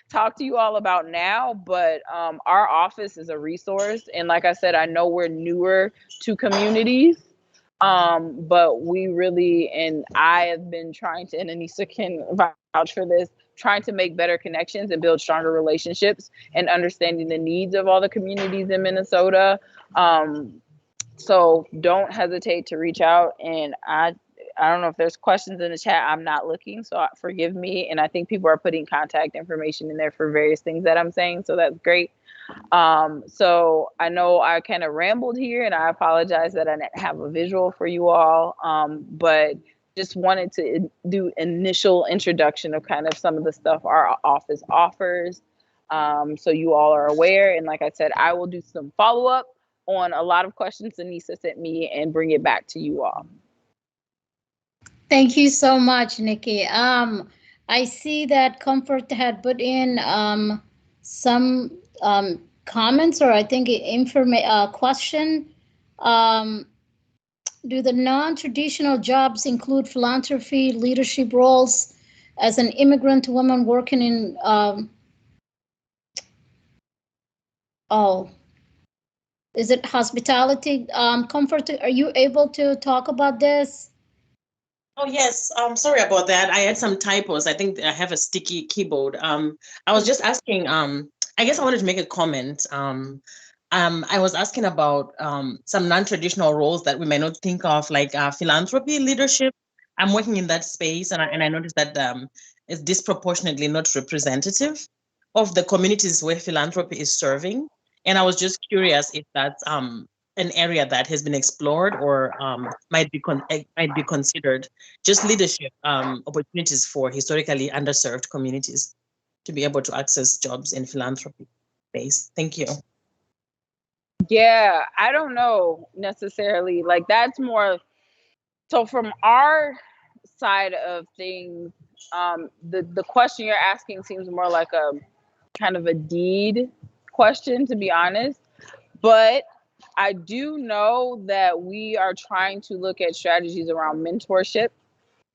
talk to you all about now, but our office is a resource. And like I said, I know we're newer to communities, but we really, and I have been trying to, and Anissa can vouch for this, trying to make better connections and build stronger relationships and understanding the needs of all the communities in Minnesota. So don't hesitate to reach out. And I don't know if there's questions in the chat. I'm not looking, so forgive me. And I think people are putting contact information in there for various things that I'm saying, so that's great. So I know I kind of rambled here, and I apologize that I didn't have a visual for you all, but just wanted to do initial introduction of kind of some of the stuff our office offers, so you all are aware. And like I said, I will do some follow-up on a lot of questions Anissa sent me and bring it back to you all. Thank you so much, Nikki. I see that Comfort had put in some comments, or I think question. Do the non-traditional jobs include philanthropy, leadership roles? As an immigrant woman working in, is it hospitality? Comfort, are you able to talk about this? Oh, yes. Sorry about that. I had some typos. I think I have a sticky keyboard. I was just asking, I guess I wanted to make a comment. I was asking about some non-traditional roles that we may not think of, like philanthropy, leadership. I'm working in that space, and I noticed that it's disproportionately not representative of the communities where philanthropy is serving. And I was just curious if that's an area that has been explored or might be considered, just leadership opportunities for historically underserved communities to be able to access jobs in philanthropy space. Thank you. Yeah, I don't know necessarily, like that's more, so from our side of things, the question you're asking seems more like a kind of a deed question, to be honest. But I do know that we are trying to look at strategies around mentorship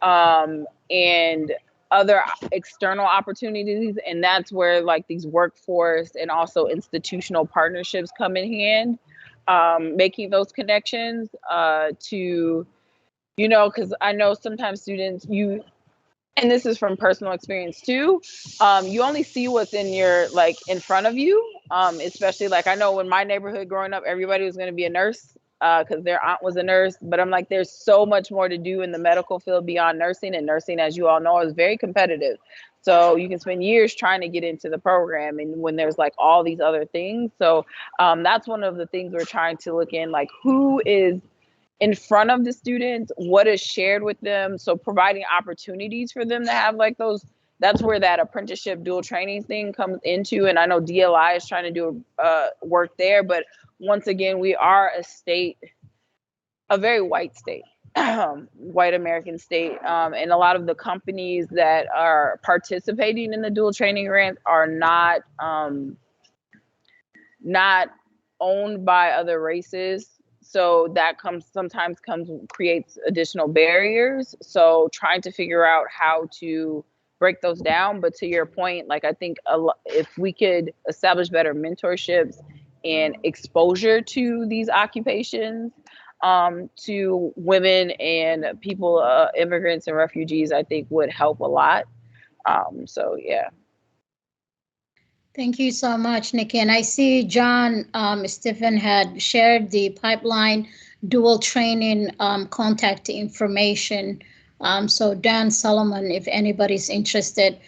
and other external opportunities, and that's where like these workforce and also institutional partnerships come in hand, making those connections to, you know, because I know sometimes students, and this is from personal experience too, you only see what's in your, like, in front of you, especially like I know in my neighborhood growing up, everybody was going to be a nurse because their aunt was a nurse, but I'm like, there's so much more to do in the medical field beyond nursing, and nursing, as you all know, is very competitive. So you can spend years trying to get into the program, and when there's like all these other things. So that's one of the things we're trying to look in, like who is in front of the students, what is shared with them. So providing opportunities for them to have like those, that's where that apprenticeship dual training thing comes into. And I know DLI is trying to do work there, but once again, we are a state, a very white state, white American state. And a lot of the companies that are participating in the dual training grants are not owned by other races. So that sometimes creates additional barriers. So trying to figure out how to break those down. But to your point, like I think if we could establish better mentorships and exposure to these occupations, to women and people, immigrants and refugees, I think would help a lot. So yeah. Thank you so much, Nikki. And I see John Stephen had shared the pipeline dual training contact information. So Dan Solomon, if anybody's interested,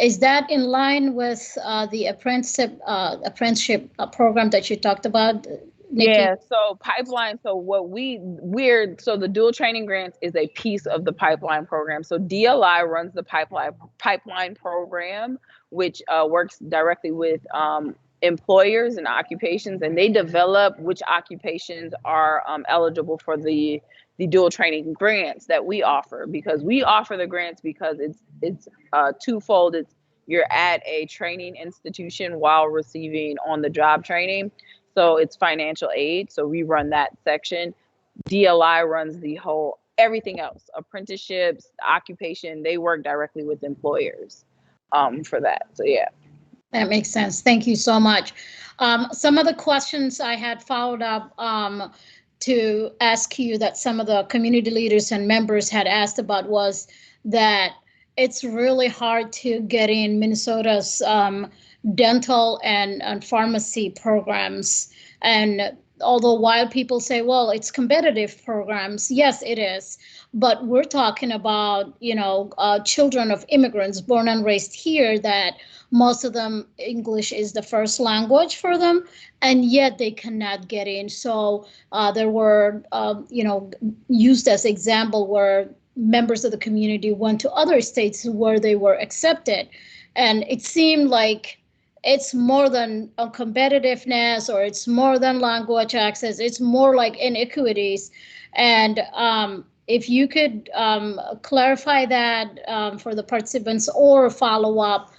is that in line with the apprenticeship program that you talked about, Nikki? Yeah, so pipeline, so what so the dual training grants is a piece of the pipeline program. So DLI runs the pipeline program, which works directly with employers and occupations, and they develop which occupations are eligible for the dual training grants that we offer, because we offer the grants because it's twofold. It's you're at a training institution while receiving on-the-job training. So it's financial aid. So we run that section. DLI runs the whole, everything else, apprenticeships, occupation, they work directly with employers for that. So yeah. That makes sense. Thank you so much. Some of the questions I had followed up to ask you that some of the community leaders and members had asked about was that it's really hard to get in Minnesota's dental and pharmacy programs. And although while people say, well, it's competitive programs, yes, it is. But we're talking about, you know, children of immigrants born and raised here that most of them English is the first language for them, and yet they cannot get in. So there were, you know, used as example where members of the community went to other states where they were accepted. And it seemed like it's more than a competitiveness, or it's more than language access. It's more like inequities. And if you could clarify that for the participants, or follow up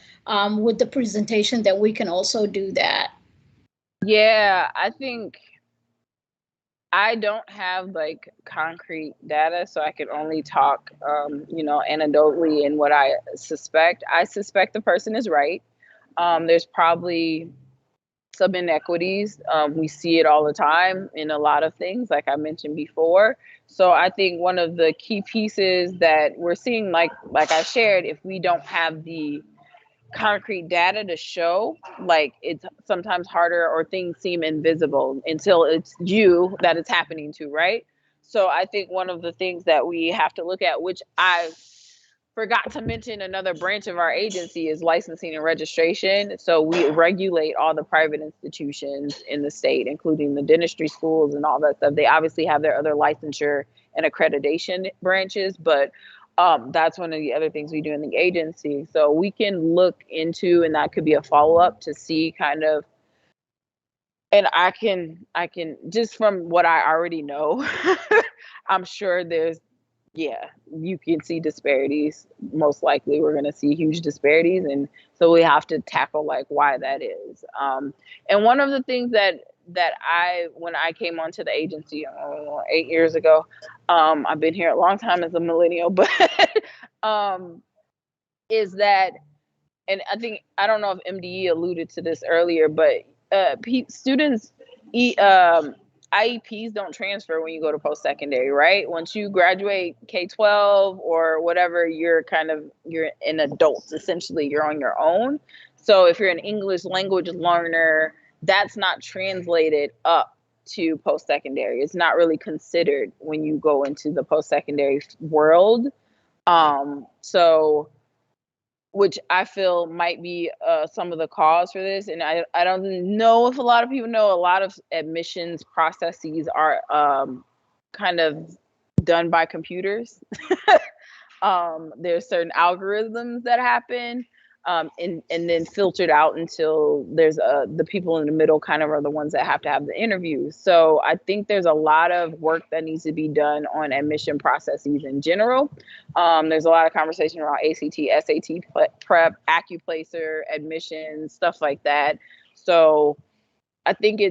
with the presentation, that we can also do that. Yeah, I think I don't have like concrete data, so I can only talk, you know, anecdotally and what I suspect. I suspect the person is right. There's probably some inequities. We see it all the time in a lot of things, like I mentioned before. So I think one of the key pieces that we're seeing, like I shared, if we don't have the concrete data to show, like it's sometimes harder, or things seem invisible until it's you that it's happening to, right? So I think one of the things that we have to look at, which I forgot to mention, another branch of our agency is licensing and registration. So we regulate all the private institutions in the state, including the dentistry schools and all that stuff. They obviously have their other licensure and accreditation branches, but that's one of the other things we do in the agency. So we can look into, and that could be a follow-up to see kind of, and I can just from what I already know, I'm sure there's, yeah, you can see disparities. Most likely we're going to see huge disparities. And so we have to tackle like why that is. And one of the things that that when I came onto the agency 8 years ago, I've been here a long time as a millennial, but is that, and I don't know if MDE alluded to this earlier, but students, IEPs don't transfer when you go to post-secondary, right? Once you graduate K-12 or whatever, you're an adult, essentially, you're on your own. So if you're an English language learner, that's not translated up to post-secondary. It's not really considered when you go into the post-secondary world. So, which I feel might be some of the cause for this. And I don't know if a lot of people know, a lot of admissions processes are kind of done by computers. There's certain algorithms that happen and then filtered out until there's the people in the middle kind of are the ones that have to have the interviews. So I think there's a lot of work that needs to be done on admission processes in general. There's a lot of conversation around ACT, SAT prep, AccuPlacer, admissions, stuff like that. So I think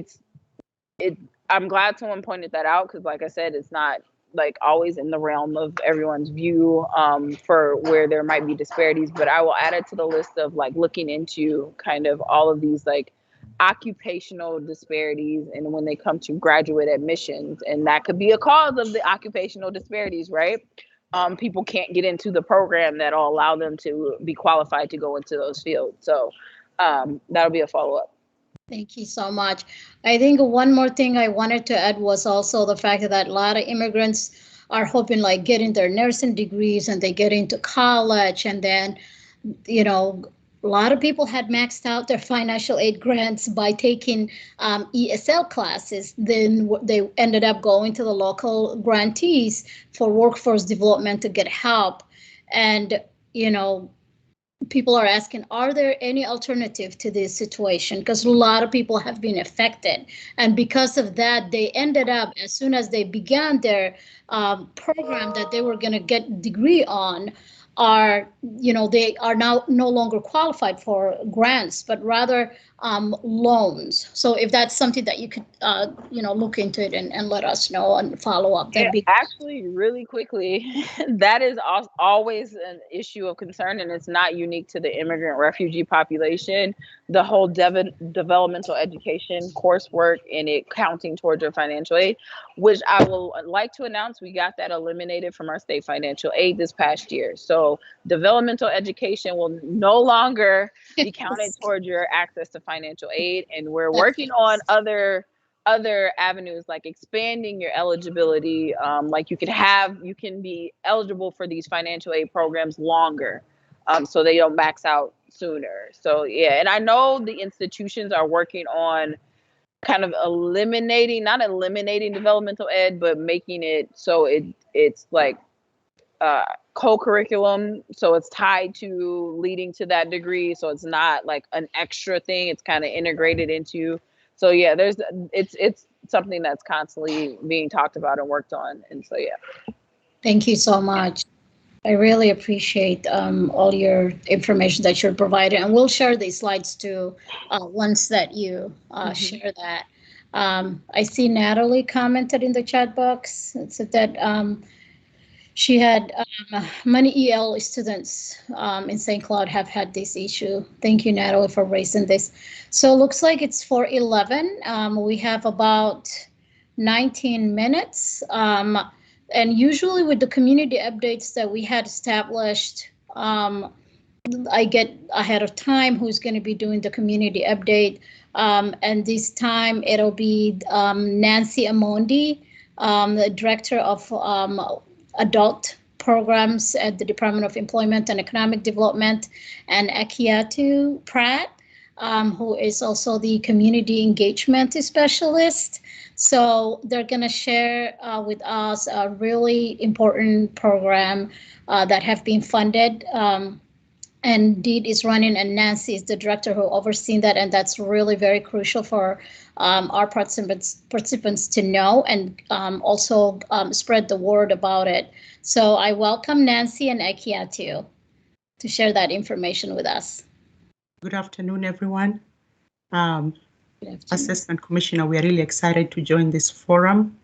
I'm glad someone pointed that out, because like I said, it's not like always in the realm of everyone's view for where there might be disparities, but I will add it to the list of like looking into kind of all of these like occupational disparities and when they come to graduate admissions, and that could be a cause of the occupational disparities, right? People can't get into the program that'll allow them to be qualified to go into those fields. So that'll be a follow-up. Thank you so much. I think one more thing I wanted to add was also the fact that a lot of immigrants are hoping like getting their nursing degrees and they get into college, and then, you know, a lot of people had maxed out their financial aid grants by taking ESL classes. Then they ended up going to the local grantees for workforce development to get help. And, you know, people are asking, are there any alternative to this situation? Because a lot of people have been affected. And because of that, they ended up, as soon as they began their program that they were going to get degree on, they are now no longer qualified for grants, but rather loans. So if that's something that you could, look into it and let us know and follow up. Actually, really quickly, that is always an issue of concern, and it's not unique to the immigrant refugee population. The whole developmental education coursework and it counting towards your financial aid, which I will like to announce, we got that eliminated from our state financial aid this past year. So developmental education will no longer be counted towards your access to financial aid, and we're working on other avenues like expanding your eligibility. Like you can be eligible for these financial aid programs longer, so they don't max out sooner. So yeah, and I know the institutions are working on kind of not eliminating developmental ed, but making it so it's like co-curriculum, so it's tied to leading to that degree, so it's not like an extra thing, it's kind of integrated into. So yeah, it's something that's constantly being talked about and worked on, and so yeah. Thank you so much. I really appreciate all your information that you're providing, and we'll share these slides too once that you share that. I see Natalie commented in the chat box. It said that she had many EL students in St. Cloud have had this issue. Thank you, Natalie, for raising this. So it looks like it's 4:11. We have about 19 minutes. And usually with the community updates that we had established, I get ahead of time who's going to be doing the community update. And this time it'll be Nancy Amondi, the Director of Adult Programs at the Department of Employment and Economic Development, and Akiatu Pratt, who is also the Community Engagement Specialist. So they're going to share with us a really important program that have been funded. And Deed is running, and Nancy is the director who oversees that, and that's really very crucial for our participants to know, and also spread the word about it. So I welcome Nancy and Akiatu to share that information with us. Good afternoon, everyone. Assistant Commissioner. We are really excited to join this forum.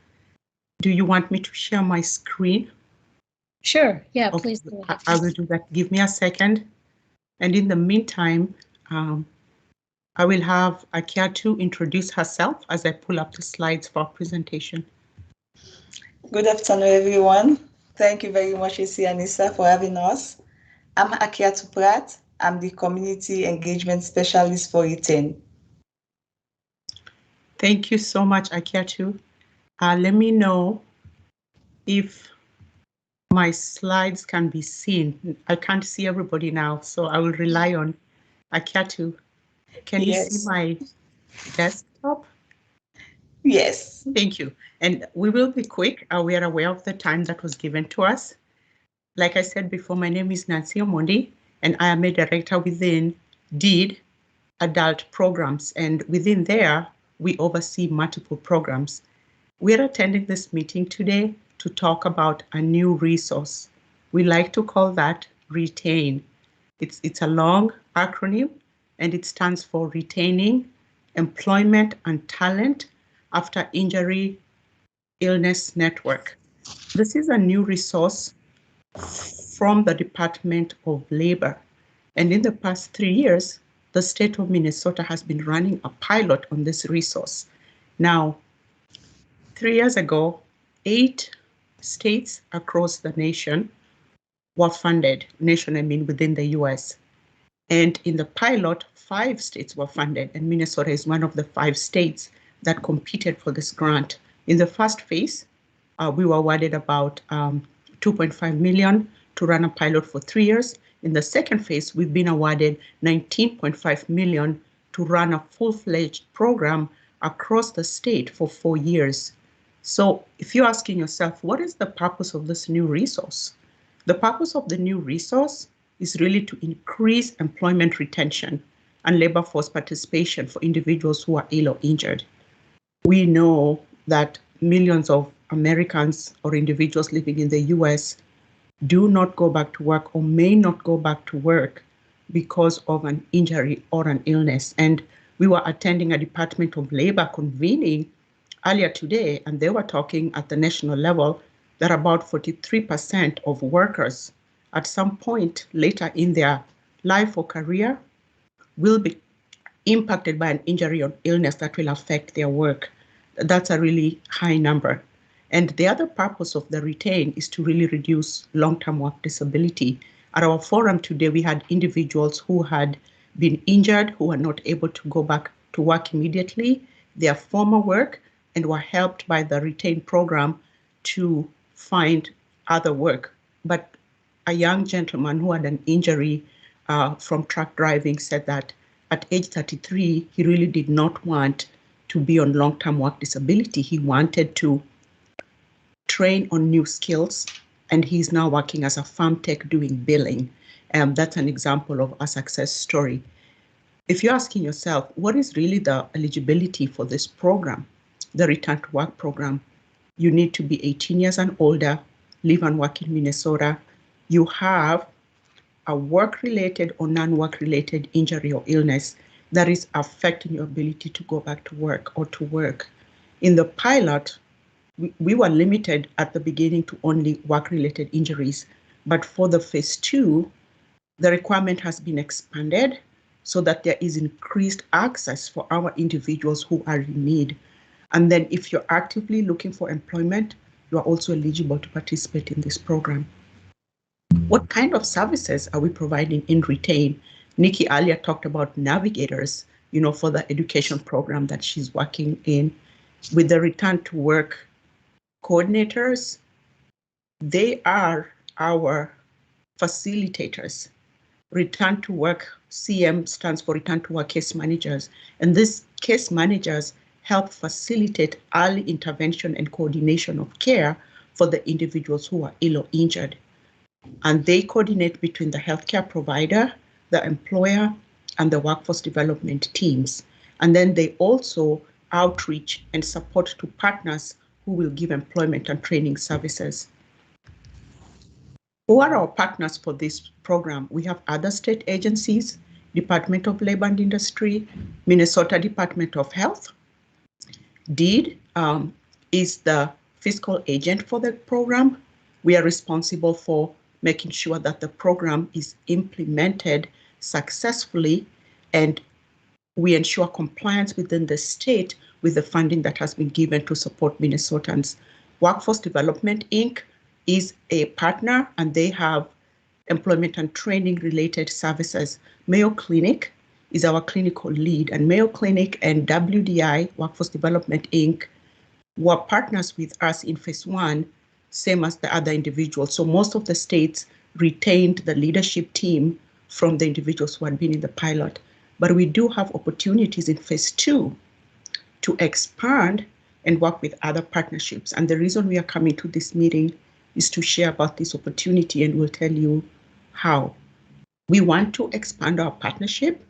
Do you want me to share my screen? Sure, yeah, Okay, please go ahead. I will do that. Give me a second. And in the meantime, I will have Akiatu introduce herself as I pull up the slides for our presentation. Good afternoon, everyone. Thank you very much, EC and ESSER, for having us. I'm Akiatu Pratt. I'm the Community Engagement Specialist for Retain. Thank you so much, Akiatu. Let me know if my slides can be seen. I can't see everybody now, so I will rely on Akiatu. Can you see my desktop? Yes. Thank you. And we will be quick. We are aware of the time that was given to us. Like I said before, my name is Nancy Omondi, and I am a director within DEED Adult Programs. And within there, we oversee multiple programs. We are attending this meeting today to talk about a new resource. We like to call that RETAIN. It's a long acronym, and it stands for Retaining Employment and Talent After Injury Illness Network. This is a new resource from the Department of Labor. And in the past 3 years, the state of Minnesota has been running a pilot on this resource. Now, 3 years ago, 8 states across the nation were funded, I mean within the US. And in the pilot, 5 states were funded, and Minnesota is one of the 5 states that competed for this grant. In the first phase, we were awarded about 2.5 million to run a pilot for 3 years. In the second phase, we've been awarded 19.5 million to run a full-fledged program across the state for 4 years. So if you're asking yourself, what is the purpose of this new resource? The purpose of the new resource is really to increase employment retention and labor force participation for individuals who are ill or injured. We know that millions of Americans or individuals living in the US do not go back to work or may not go back to work because of an injury or an illness. And we were attending a Department of Labor convening earlier today, and they were talking at the national level that about 43% of workers at some point later in their life or career will be impacted by an injury or illness that will affect their work. That's a really high number. And the other purpose of the RETAIN is to really reduce long-term work disability. At our forum today, we had individuals who had been injured, who were not able to go back to work immediately, their former work, and were helped by the RETAIN program to find other work. But a young gentleman who had an injury from truck driving said that at age 33, he really did not want to be on long-term work disability. He wanted to train on new skills, and he's now working as a farm tech doing billing. That's an example of a success story. If you're asking yourself, what is really the eligibility for this program, the Return to Work program? You need to be 18 years and older, live and work in Minnesota. You have a work-related or non-work-related injury or illness that is affecting your ability to go back to work or to work. In the pilot, we were limited at the beginning to only work-related injuries, but for the phase 2, the requirement has been expanded so that there is increased access for our individuals who are in need. And then if you're actively looking for employment, you are also eligible to participate in this program. What kind of services are we providing in RETAIN? Nikki earlier talked about navigators, for the education program that she's working in. With the Return to Work coordinators, they are our facilitators. Return to Work, CM stands for Return to Work Case Managers, and these case managers help facilitate early intervention and coordination of care for the individuals who are ill or injured. And they coordinate between the healthcare provider, the employer, and the workforce development teams. And then they also outreach and support to partners who will give employment and training services. Who are our partners for this program? We have other state agencies, Department of Labor and Industry, Minnesota Department of Health. DEED is the fiscal agent for the program. We are responsible for making sure that the program is implemented successfully, and we ensure compliance within the state with the funding that has been given to support Minnesotans. Workforce Development, Inc. is a partner, and they have employment and training related services. Mayo Clinic is our clinical lead, and Mayo Clinic and WDI, Workforce Development, Inc., were partners with us in phase 1, same as the other individuals. So most of the states retained the leadership team from the individuals who had been in the pilot. But we do have opportunities in phase 2 to expand and work with other partnerships. And the reason we are coming to this meeting is to share about this opportunity, and we'll tell you how. We want to expand our partnership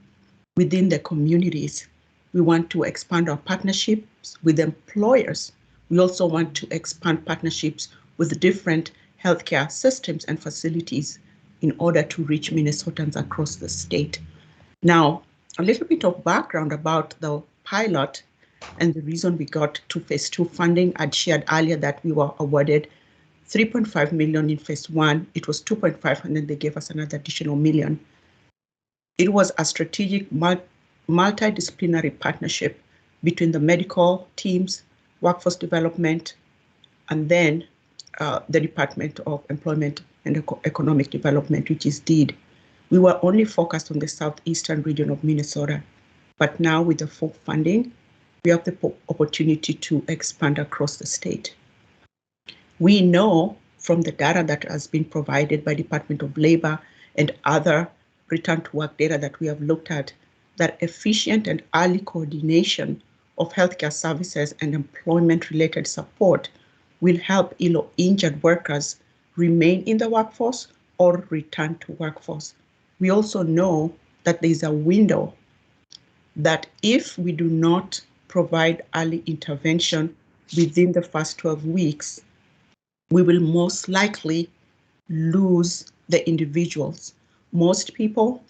within the communities. We want to expand our partnerships with employers. We also want to expand partnerships with different healthcare systems and facilities in order to reach Minnesotans across the state. Now, a little bit of background about the pilot and the reason we got to phase 2 funding. I'd shared earlier that we were awarded $3.5 million in phase 1. It was $2.5, and then they gave us another additional $1 million. It was a strategic multidisciplinary partnership between the medical teams, workforce development, and then the Department of Employment and Economic Development, which is DEED. We were only focused on the southeastern region of Minnesota, but now with the full funding, we have the opportunity to expand across the state. We know from the data that has been provided by Department of Labor and other return to work data that we have looked at, that efficient and early coordination of healthcare services and employment-related support will help injured workers remain in the workforce or return to workforce. We also know that there is a window that if we do not provide early intervention within the first 12 weeks, we will most likely lose the individuals. Most people,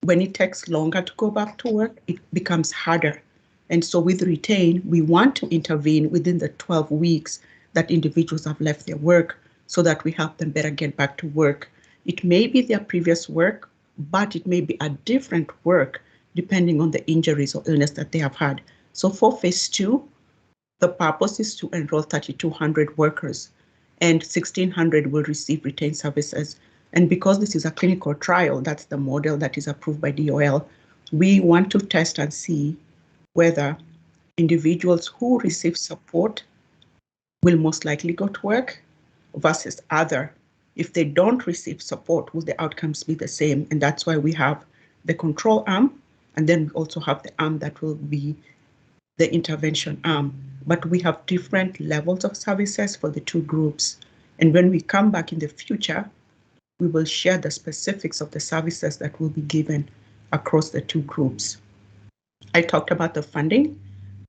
when it takes longer to go back to work, it becomes harder. And so with retain, we want to intervene within the 12 weeks that individuals have left their work so that we help them better get back to work. It may be their previous work, but it may be a different work depending on the injuries or illness that they have had. So for phase 2, the purpose is to enroll 3,200 workers, and 1,600 will receive retained services. And because this is a clinical trial, that's the model that is approved by DOL, we want to test and see whether individuals who receive support will most likely go to work versus other. If they don't receive support, will the outcomes be the same? And that's why we have the control arm, and then we also have the arm that will be the intervention arm. But we have different levels of services for the two groups. And when we come back in the future, we will share the specifics of the services that will be given across the two groups. I talked about the funding,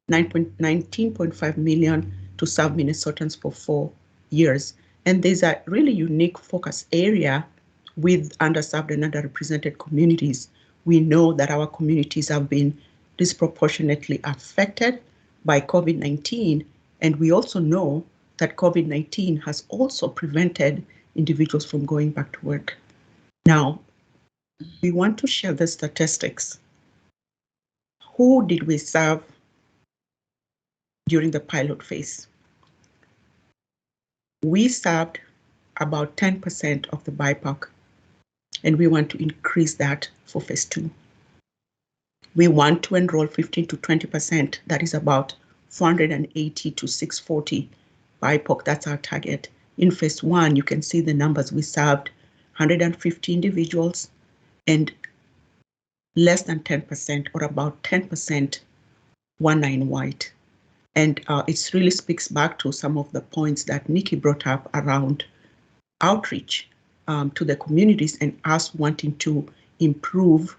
$19.5 million to serve Minnesotans for 4 years. And there's a really unique focus area with underserved and underrepresented communities. We know that our communities have been disproportionately affected by COVID-19, and we also know that COVID-19 has also prevented individuals from going back to work. Now, we want to share the statistics. Who did we serve during the pilot phase? We served about 10% of the BIPOC, and we want to increase that for phase 2. We want to enroll 15 to 20%, that is about 480 to 640 BIPOC, that's our target. In phase 1, you can see the numbers. We served 150 individuals and less than 10% or about 10% were non-white. And it really speaks back to some of the points that Nikki brought up around outreach to the communities and us wanting to improve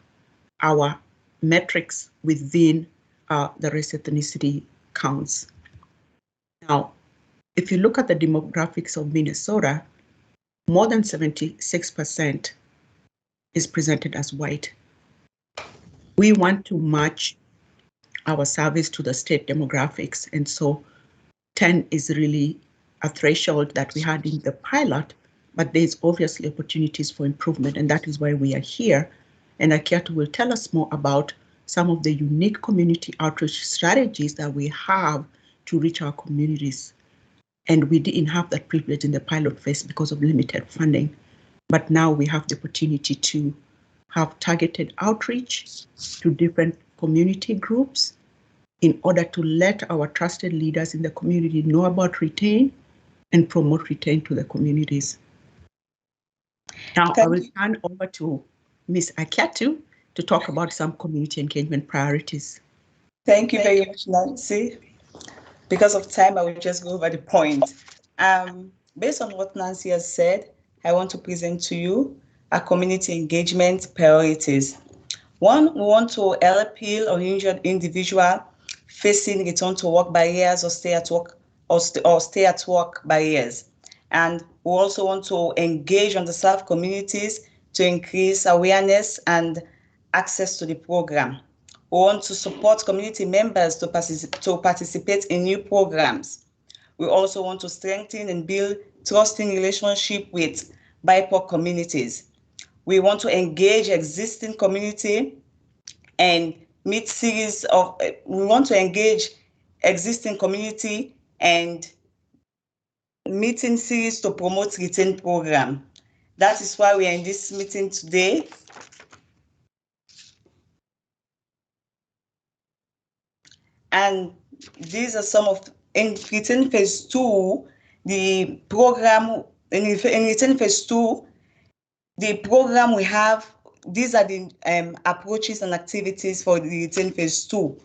our metrics within the race ethnicity counts. Now, if you look at the demographics of Minnesota, more than 76% is presented as white. We want to match our service to the state demographics. And so 10 is really a threshold that we had in the pilot, but there's obviously opportunities for improvement, and that is why we are here. And Akiatu will tell us more about some of the unique community outreach strategies that we have to reach our communities. And we didn't have that privilege in the pilot phase because of limited funding. But now we have the opportunity to have targeted outreach to different community groups in order to let our trusted leaders in the community know about Retain and promote Retain to the communities. Now I will turn over to Ms. Akiatu to talk about some community engagement priorities. Thank you very much, Nancy. Because of time, I will just go over the point. Based on what Nancy has said, I want to present to you our community engagement priorities. One, we want to help heal or injured individual facing return to work barriers or stay at work barriers. And we also want to engage underserved communities to increase awareness and access to the program. We want to support community members to participate in new programs. We also want to strengthen and build trusting relationship with BIPOC communities. We want to engage existing community and we want to engage existing community and meeting series to promote Retain program. That is why we are in this meeting today. And these are some of, in Retain phase 2, the program, in Retain phase 2, the program we have, these are the approaches and activities for the Retain phase 2.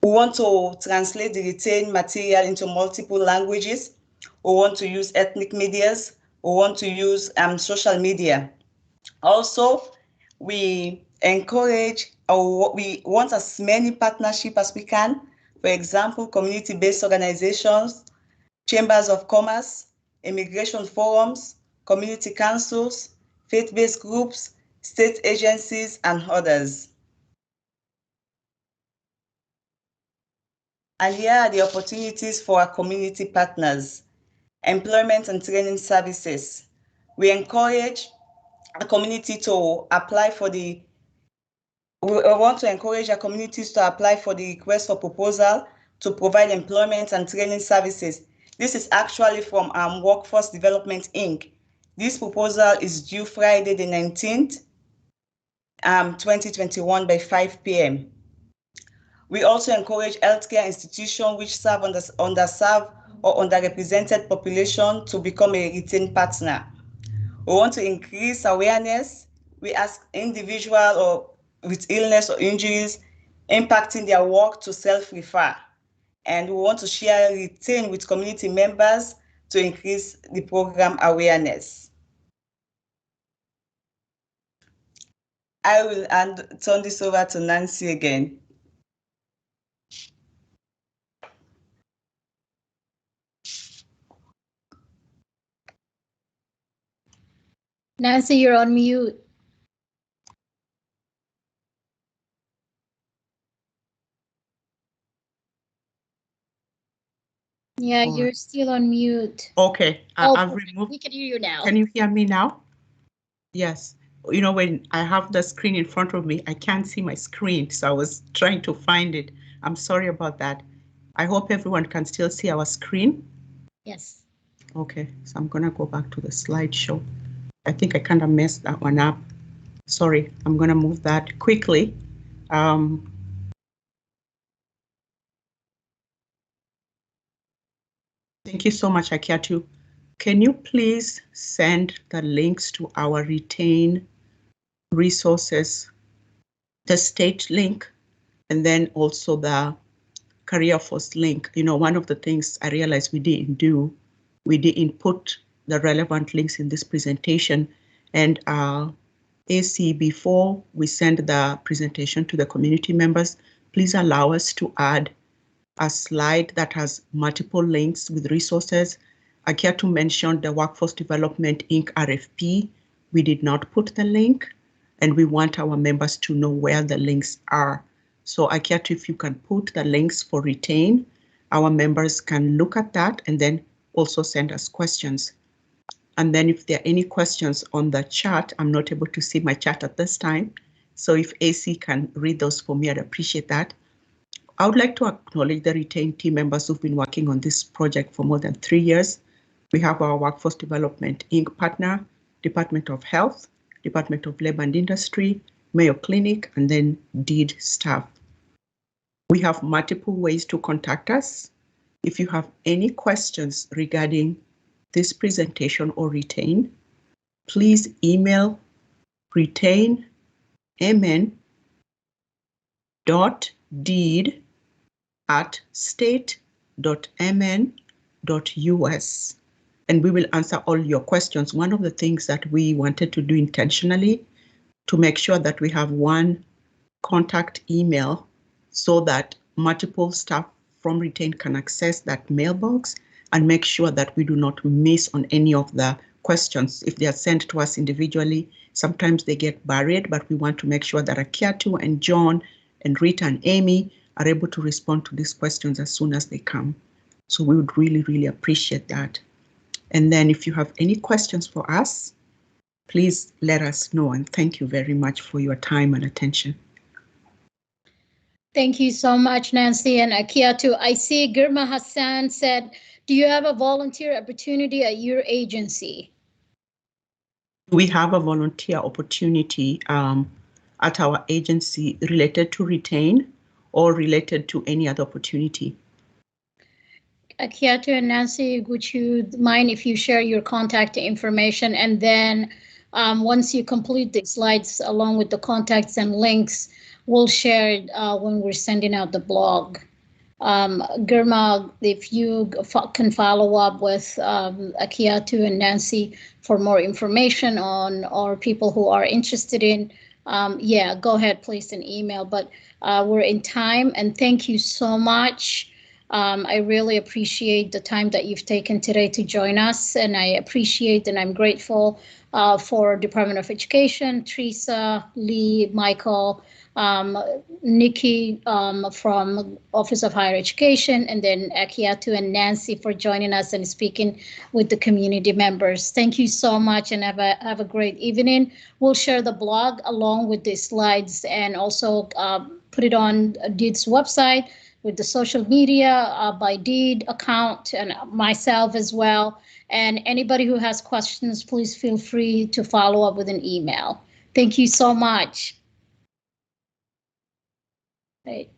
We want to translate the Retain material into multiple languages. We want to use ethnic medias. We want to use social media. Also, we encourage, or we want as many partnerships as we can. For example, community-based organizations, chambers of commerce, immigration forums, community councils, faith-based groups, state agencies, and others. And here are the opportunities for our community partners. Employment and training services. We encourage a community to apply for the, we want to encourage our communities to apply for the request for proposal to provide employment and training services. This is actually from Workforce Development, Inc. This proposal is due Friday the 19th, 2021 by 5 p.m. We also encourage healthcare institutions which serve underserved or underrepresented population to become a Retain partner. We want to increase awareness. We ask individuals or with illness or injuries impacting their work to self-refer. And we want to share Retain with community members to increase the program awareness. I will turn this over to Nancy again. Nancy, you're on mute. Yeah, you're still on mute. Okay, I've removed. We can hear you now. Can you hear me now? Yes. You know, when I have the screen in front of me, I can't see my screen, so I was trying to find it. I'm sorry about that. I hope everyone can still see our screen. Yes. Okay, so I'm gonna go back to the slideshow. I think I kind of messed that one up. Sorry, I'm gonna move that quickly. Thank you so much, Akiatu. Can you please send the links to our Retain resources, the state link, and then also the Career Force link? You know, one of the things I realized we didn't put the relevant links in this presentation. And AC, before we send the presentation to the community members, please allow us to add a slide that has multiple links with resources. Akiatu mentioned the Workforce Development Inc. RFP. We did not put the link. and we want our members to know where the links are. So Akiatu, if you can put the links for Retain, our members can look at that and then also send us questions. And then if there are any questions on the chat, I'm not able to see my chat at this time. So if AC can read those for me, I'd appreciate that. I would like to acknowledge the Retain team members who've been working on this project for more than 3 years. We have our Workforce Development Inc. partner, Department of Health, Department of Labor and Industry, Mayo Clinic, and then DEED staff. We have multiple ways to contact us. If you have any questions regarding this presentation or Retain, please email retainmn.deed@state.mn.us, and we will answer all your questions. One of the things that we wanted to do intentionally to make sure that we have one contact email so that multiple staff from Retain can access that mailbox and make sure that we do not miss on any of the questions. If they are sent to us individually, sometimes they get buried, but we want to make sure that Akiatu and John and Rita and Amy are able to respond to these questions as soon as they come. So we would really, really appreciate that. And then if you have any questions for us, please let us know, and thank you very much for your time and attention. Thank you so much, Nancy and Akiatu. I see Girma Hassan said, do you have a volunteer opportunity at your agency? We have a volunteer opportunity at our agency related to Retain or related to any other opportunity. Akiatu and Nancy, would you mind if you share your contact information, and then once you complete the slides along with the contacts and links, we'll share it when we're sending out the blog. Girma, if you can follow up with Akiatu and Nancy for more information on or people who are interested in, yeah, go ahead, place an email. But we're in time, and thank you so much. I really appreciate the time that you've taken today to join us, and I appreciate and I'm grateful for Department of Education, Teresa, Lee, Michael, Nikki from Office of Higher Education, and then Akiatu and Nancy for joining us and speaking with the community members. Thank you so much, and have a great evening. We'll share the blog along with the slides and also put it on DEED's website with the social media by DEED account and myself as well. And anybody who has questions, please feel free to follow up with an email. Thank you so much. Right.